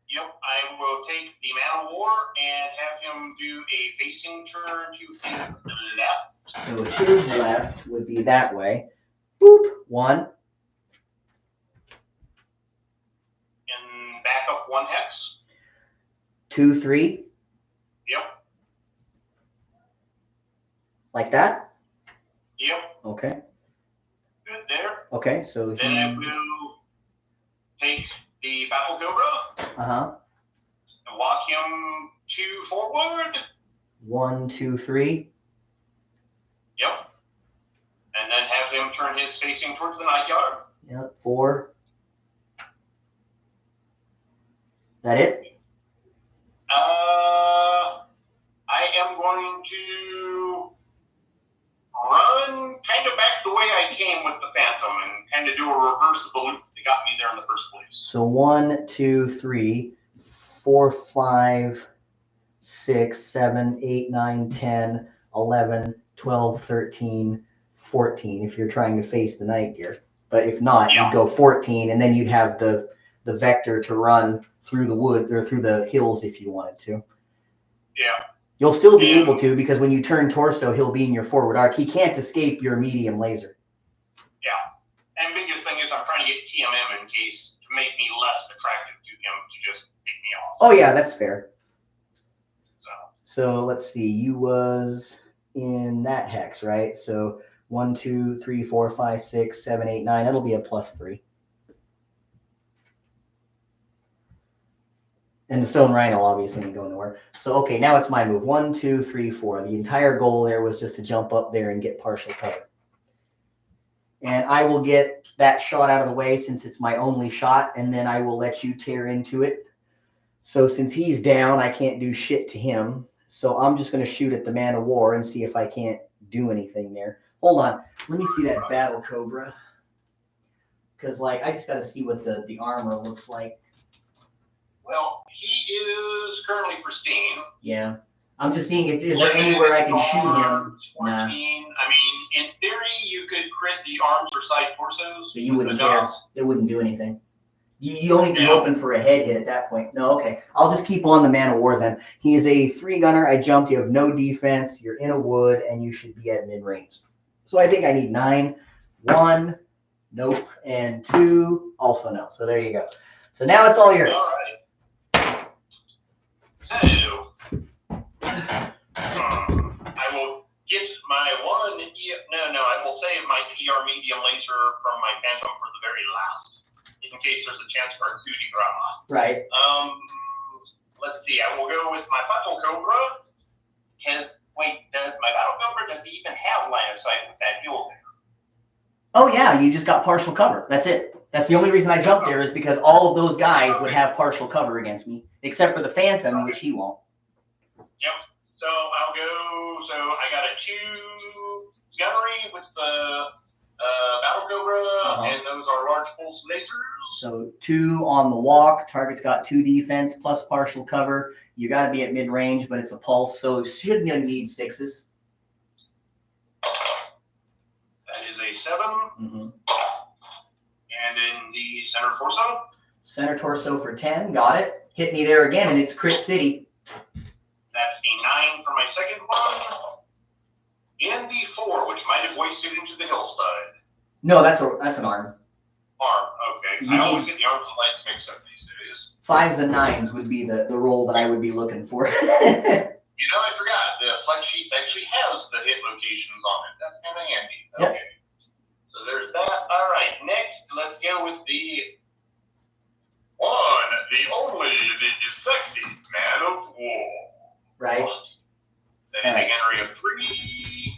B: Yep, I will take the man of war and have him do a facing turn to his left.
A: So his left would be that way. Boop. 1.
B: And back up 1 hex.
A: 2, 3.
B: Yep.
A: Like that?
B: Yep.
A: Okay.
B: Good there.
A: Okay, so he...
B: Then I will take the Battle Cobra and walk him 2 forward.
A: 1, 2, 3.
B: Yep. And then have him turn his facing towards the night yard.
A: Yep. 4. That it?
B: I am going to run kind of back the way I came with the Phantom and kind of do a reverse of the loop that got me there in the first place.
A: So 1, 2, 3, 4, 5, 6, 7, 8, 9, 10, 11, 12, 13, 14 if you're trying to face the night gear. But if not, you'd go 14, and then you'd have the vector to run through the woods or through the hills if you wanted to.
B: Yeah.
A: You'll still be able to, because when you turn torso, he'll be in your forward arc. He can't escape your medium laser.
B: Yeah. And biggest thing is I'm trying to get TMM in case to make me less attractive to him to just pick me off.
A: Oh yeah, that's fair.
B: So
A: So let's see, you was in that hex, right? So 1, 2, 3, 4, 5, 6, 7, 8, 9. That'll be a +3. And the stone rhino obviously ain't going nowhere. So okay, now it's my move. 1, 2, 3, 4. The entire goal there was just to jump up there and get partial cover. And I will get that shot out of the way since it's my only shot, and then I will let you tear into it. So since he's down, I can't do shit to him. So I'm just going to shoot at the man of war and see if I can't do anything there. Hold on. Let me see that battle cobra. Because I just got to see what the armor looks like.
B: well, he is currently pristine.
A: Yeah. I'm just seeing if is there anywhere I can shoot him.
B: 14.
A: Nah.
B: I mean, in theory, you could crit the arms or side torsos.
A: But you wouldn't care. It wouldn't do anything. You only be open for a head hit at that point. No, okay. I'll just keep on the man of war then. He is a 3-gunner. I jumped. You have no defense. You're in a wood, and you should be at mid-range. So I think I need 9. 1, nope, and 2, also no. So there you go. So now it's all yours.
B: All right. So, I will get my one. No, I will save my PR medium laser from my Phantom for the very last, in case there's a chance for a coup de grace.
A: Right.
B: Let's see. I will go with my Battle Cobra. Does my Battle Cobra he even have line of sight with that hill there?
A: Oh yeah, you just got partial cover. That's it. That's the only reason I jumped there is because all of those guys would have partial cover against me, except for the Phantom, which he won't.
B: Yep. So I'll go. So I got a 2 gunnery with the Battle Cobra, and those are large pulse lasers.
A: So 2 on the walk. Target's got 2 defense plus partial cover. You got to be at mid range, but it's a pulse, so shouldn't need 6s.
B: That is a 7.
A: Mm-hmm.
B: And in the center torso.
A: Center torso for 10. Got it. Hit me there again, and it's Crit City.
B: That's a 9 for my second one. In the 4, which might have wasted into the hillside.
A: No, that's an arm.
B: Arm, okay. I always get the arms and legs mixed up these days.
A: 5s and 9s would be the roll that I would be looking for.
B: You know, I forgot. The flex sheets actually has the hit locations on it. That's kind of handy.
A: Yep.
B: Okay. So there's that. All right. Next, let's go with the one, the only, the sexy man of war.
A: Right.
B: That is a gunnery of 3.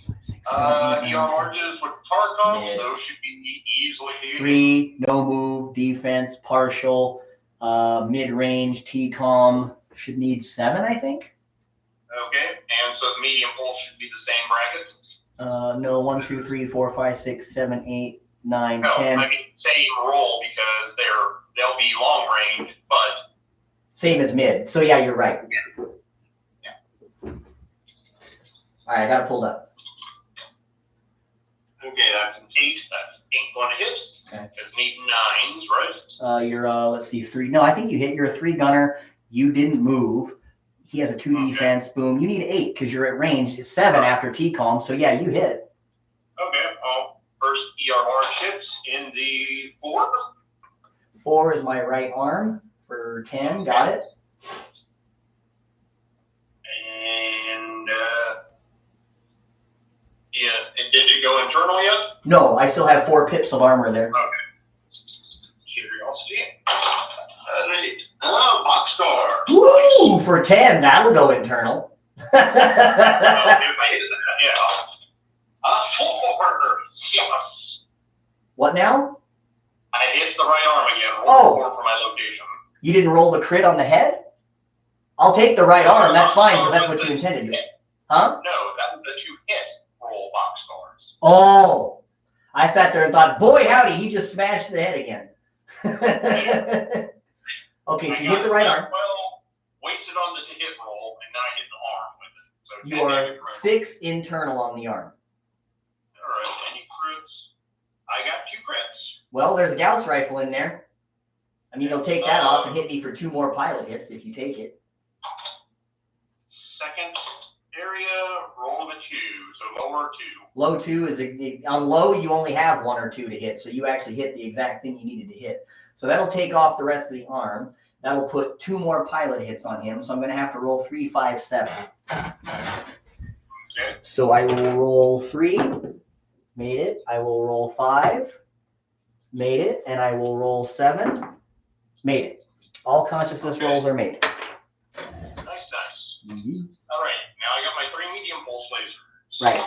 B: ER marches with Tarkov, those should be easily
A: 3, no move, defense, partial, mid-range, T-com, should need 7, I think.
B: Okay, and so the medium pulse should be the same bracket?
A: No, 1, 2, 3, 4, 5, 6, 7, 8, 9,
B: no,
A: 10.
B: I mean same roll because they'll be long range, but
A: same as mid. So yeah, you're right.
B: Yeah.
A: All right, I got it pulled up.
B: Okay, that's an 8. That ain't going to hit.
A: Okay.
B: It's need 9s, right?
A: You're let's see, 3. No, I think you hit. You're a 3-gunner. You didn't move. He has a 2 defense. Boom. You need 8 because you're at range. It's 7 after T-com. So yeah, you hit.
B: Okay. Well, first ERR hits in the 4.
A: 4 is my right arm for 10. Got it.
B: And yeah, and did it go internal yet?
A: No, I still have 4 pips of armor there.
B: Okay. Curiosity. Boxcar.
A: Woo! For 10, that'll go internal.
B: If I hit that, yeah. 4. Yes.
A: What now?
B: I hit the right arm again.
A: Oh.
B: 4 for my location.
A: You didn't roll the crit on the head? I'll take the right arm. That's fine because that's what you intended to. Huh?
B: No, that was a 2-hit roll boxcars.
A: Oh. I sat there and thought, boy, howdy, he just smashed the head again. Okay, so you hit the right arm.
B: Well, wasted on the hit roll, and then I hit the arm with it. So
A: You are 6 internal on the arm.
B: All right, any crits? I got 2 crits.
A: Well, there's a Gauss rifle in there. I mean, you'll take that off and hit me for 2 more pilot hits if you take it.
B: Second area, roll of a 2, so lower 2.
A: Low 2 is on low. You only have 1 or 2 to hit, so you actually hit the exact thing you needed to hit. So that'll take off the rest of the arm. That'll put 2 more pilot hits on him. So I'm going to have to roll 3, 5, 7.
B: Okay.
A: So I will roll 3, made it. I will roll 5, made it, and I will roll 7, made it. All consciousness rolls are made.
B: Nice.
A: Mm-hmm.
B: All right, now I got my 3 medium pulse lasers.
A: Right.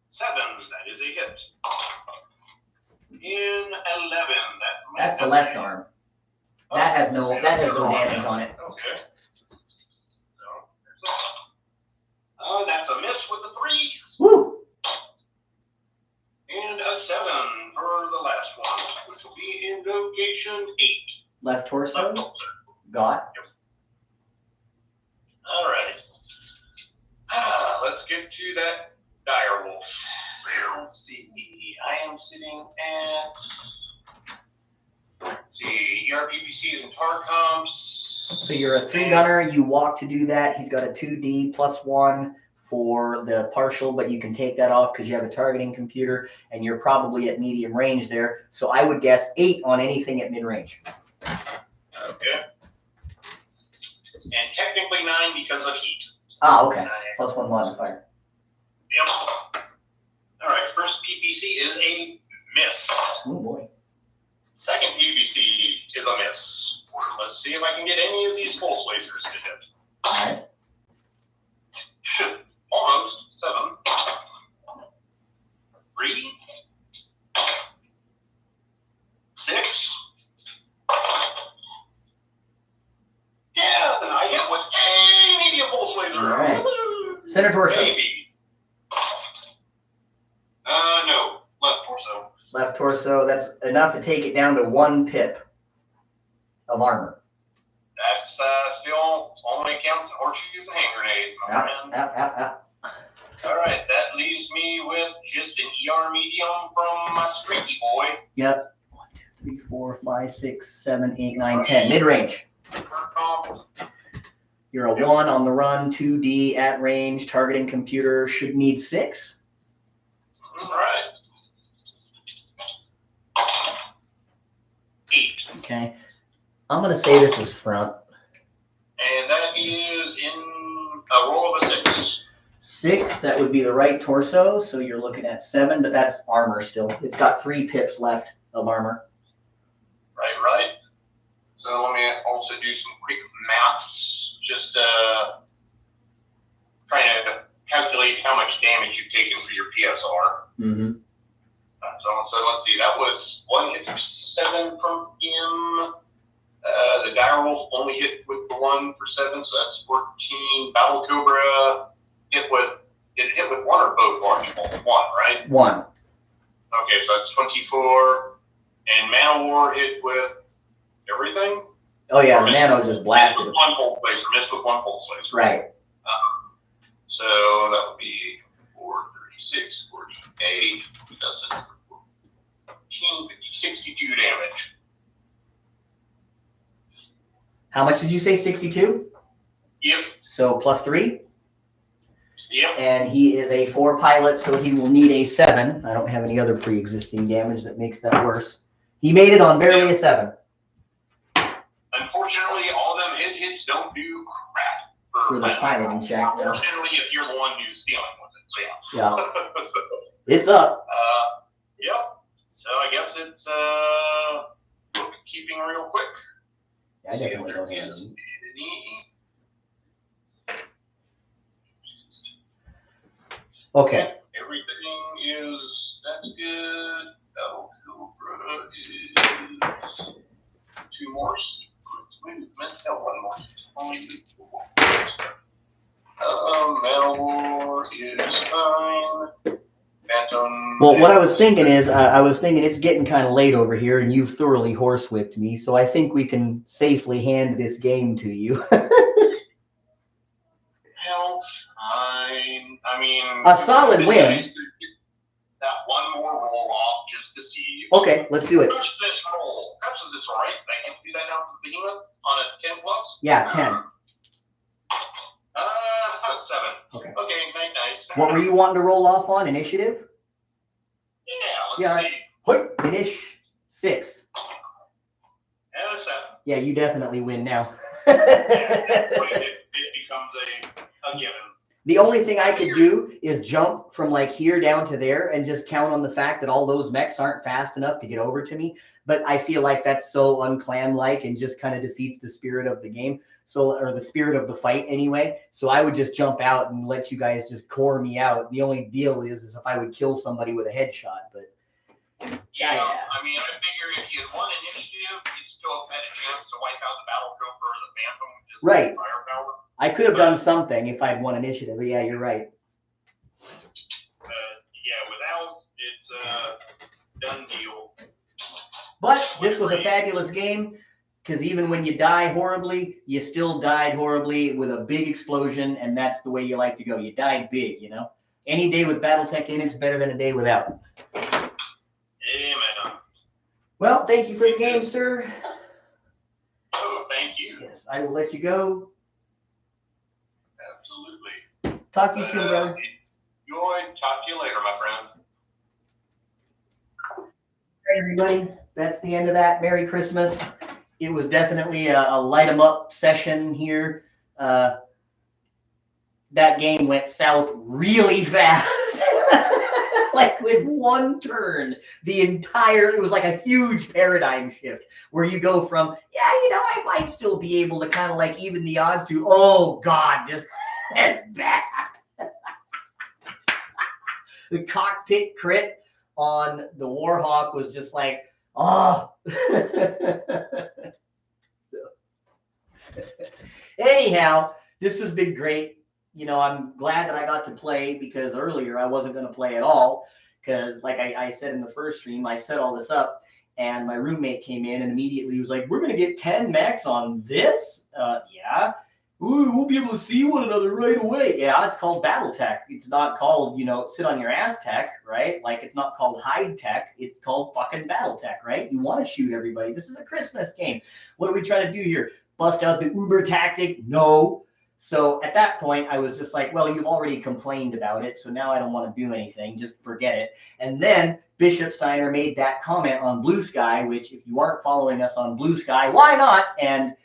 B: 7, that is a hit. In 11,
A: that's the left arm. That has no damage on it.
B: Okay. So there's that. That's a miss with the 3.
A: Woo!
B: And a 7 for the last one, which will be in location 8.
A: Left torso.
B: Left torso.
A: Got.
B: Yep. All right. Let's get to that dire wolf. Let's see. I am sitting at Let's see, ERPPCs and tar comps.
A: So you're a 3-gunner, you walk to do that. He's got a 2D +1 for the partial, but you can take that off because you have a targeting computer, and you're probably at medium range there. So I would guess 8 on anything at mid-range.
B: Okay. And technically 9 because of heat.
A: Ah, okay. +1 modifier.
B: Yep. All right, first PPC is a miss.
A: Oh boy.
B: Second PPC is a miss. Let's see if I can get any of these pulse lasers to hit.
A: All right.
B: Almost 7. 3. 6. Yeah, I hit with a medium pulse laser.
A: All right. Center torso.
B: Maybe. No. Left torso.
A: Left torso. That's enough to take it down to 1 pip of armor.
B: That's still only counts in horseshoes and hand grenades, my friend. All right, that leaves me with just an ER medium from my streaky boy.
A: Yep. 1, 2, 3, 4, 5, 6, 7, 8, 9, 10. Mid-range. You're a 1 on the run, 2D at range, targeting computer should need 6.
B: All right. 8.
A: Okay. I'm going to say this is front.
B: And that is in a roll of a 6.
A: 6, that would be the right torso, so you're looking at 7, but that's armor still. It's got 3 pips left of armor.
B: Right. So let me also do some quick maths. Just trying to calculate how much damage you've taken for your PSR.
A: Mm-hmm.
B: So let's see, that was 1 hit for 7 from him. The dire wolf only hit with the 1 for 7, so that's 14. Battle Cobra did it hit with 1 or both large bolts? 1, right?
A: 1.
B: Okay, so that's 24. And Man of War hit with everything?
A: Oh yeah, Nano just blasted
B: Missed
A: him.
B: with 1 pulse laser, missed with 1 pulse laser.
A: Right.
B: So that would be 4, 36, 48. That's 14, 50, 62 damage.
A: How much did you say? 62?
B: Yep.
A: So +3?
B: Yep.
A: And he is a 4 pilot, so he will need a 7. I don't have any other pre-existing damage that makes that worse. He made it on barely a 7.
B: Unfortunately, all them hits don't do crap
A: For the piloting check.
B: Unfortunately, if you're the one who's dealing with it, so
A: Yeah.
B: so,
A: It's up.
B: yep. So I guess it's keeping real quick.
A: I definitely don't have
B: any.
A: Okay.
B: Everything that's good. Battle Cobra is 2 more. Movement. 1 more. Only 2 more. Metal War is fine. Phantom.
A: Well, what I was thinking is, it's getting kind of late over here, and you've thoroughly horsewhipped me, so I think we can safely hand this game to you.
B: Hell, fine. I mean,
A: A solid win.
B: That 1 more roll off just to see.
A: Okay, let's do it.
B: Crush this roll. Crush this right. I can do that now for the behemoth on a 10 plus.
A: Yeah, 10.
B: 7.
A: Okay.
B: Okay, nice.
A: What were you wanting to roll off on? Initiative?
B: Yeah, let's
A: Yeah,
B: see.
A: Hoi, Finish 6.
B: And a 7.
A: Yeah, you definitely win now.
B: Yeah, it becomes a given.
A: The only thing I could do is jump from like here down to there and just count on the fact that all those mechs aren't fast enough to get over to me. But I feel like that's so unclan-like and just kind of defeats the spirit of the game. So, or the spirit of the fight anyway. So I would just jump out and let you guys just core me out. The only deal is if I would kill somebody with a headshot. But
B: yeah, I mean, I figure if you had won initiative, you'd still have had a chance to wipe out the Battle Cobra or the Phantom. Just
A: right.
B: Firepower.
A: I could have done something if I'd won initiative. But yeah, you're right.
B: Yeah, without, it's a done deal.
A: But this was a fabulous game because even when you die horribly, you still died horribly with a big explosion, and that's the way you like to go. You died big, you know. Any day with BattleTech in it's better than a day without.
B: Amen.
A: Well, thank you for the game, sir.
B: Oh, thank you.
A: Yes, I will let you go.
B: Absolutely.
A: Talk to you soon, brother.
B: Enjoy. Talk to you later, my friend.
A: All right, everybody. That's the end of that. Merry Christmas. It was definitely a light 'em up session here. That game went south really fast. Like with one turn, it was like a huge paradigm shift where you go from, yeah, I might still be able to kind of like even the odds to, oh God, that's bad. The cockpit crit on the Warhawk was just like, oh. Anyhow, this has been great. I'm glad that I got to play because earlier I wasn't going to play at all because like I said in the first stream, I set all this up and my roommate came in and immediately was like, we're going to get 10 max on this? Yeah. Ooh, we'll be able to see one another right away. Yeah, it's called battle tech. It's not called, sit on your ass tech, right? Like it's not called hide tech. It's called fucking battle tech, right? You want to shoot everybody. This is a Christmas game. What are we trying to do here? Bust out the Uber tactic? No. So at that point, I was just like, well, you've already complained about it, so now I don't want to do anything. Just forget it. And then Bishop Steiner made that comment on Blue Sky, which if you aren't following us on Blue Sky, why not? And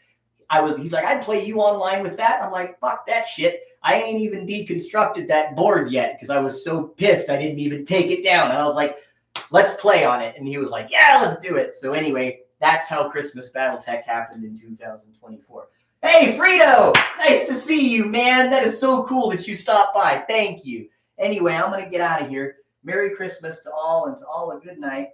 A: he's like, I'd play you online with that. I'm like, fuck that shit. I ain't even deconstructed that board yet because I was so pissed I didn't even take it down. And I was like, let's play on it. And he was like, yeah, let's do it. So anyway, that's how Christmas Battletech happened in 2024. Hey, Frito! Nice to see you, man. That is so cool that you stopped by. Thank you. Anyway, I'm going to get out of here. Merry Christmas to all and to all a good night.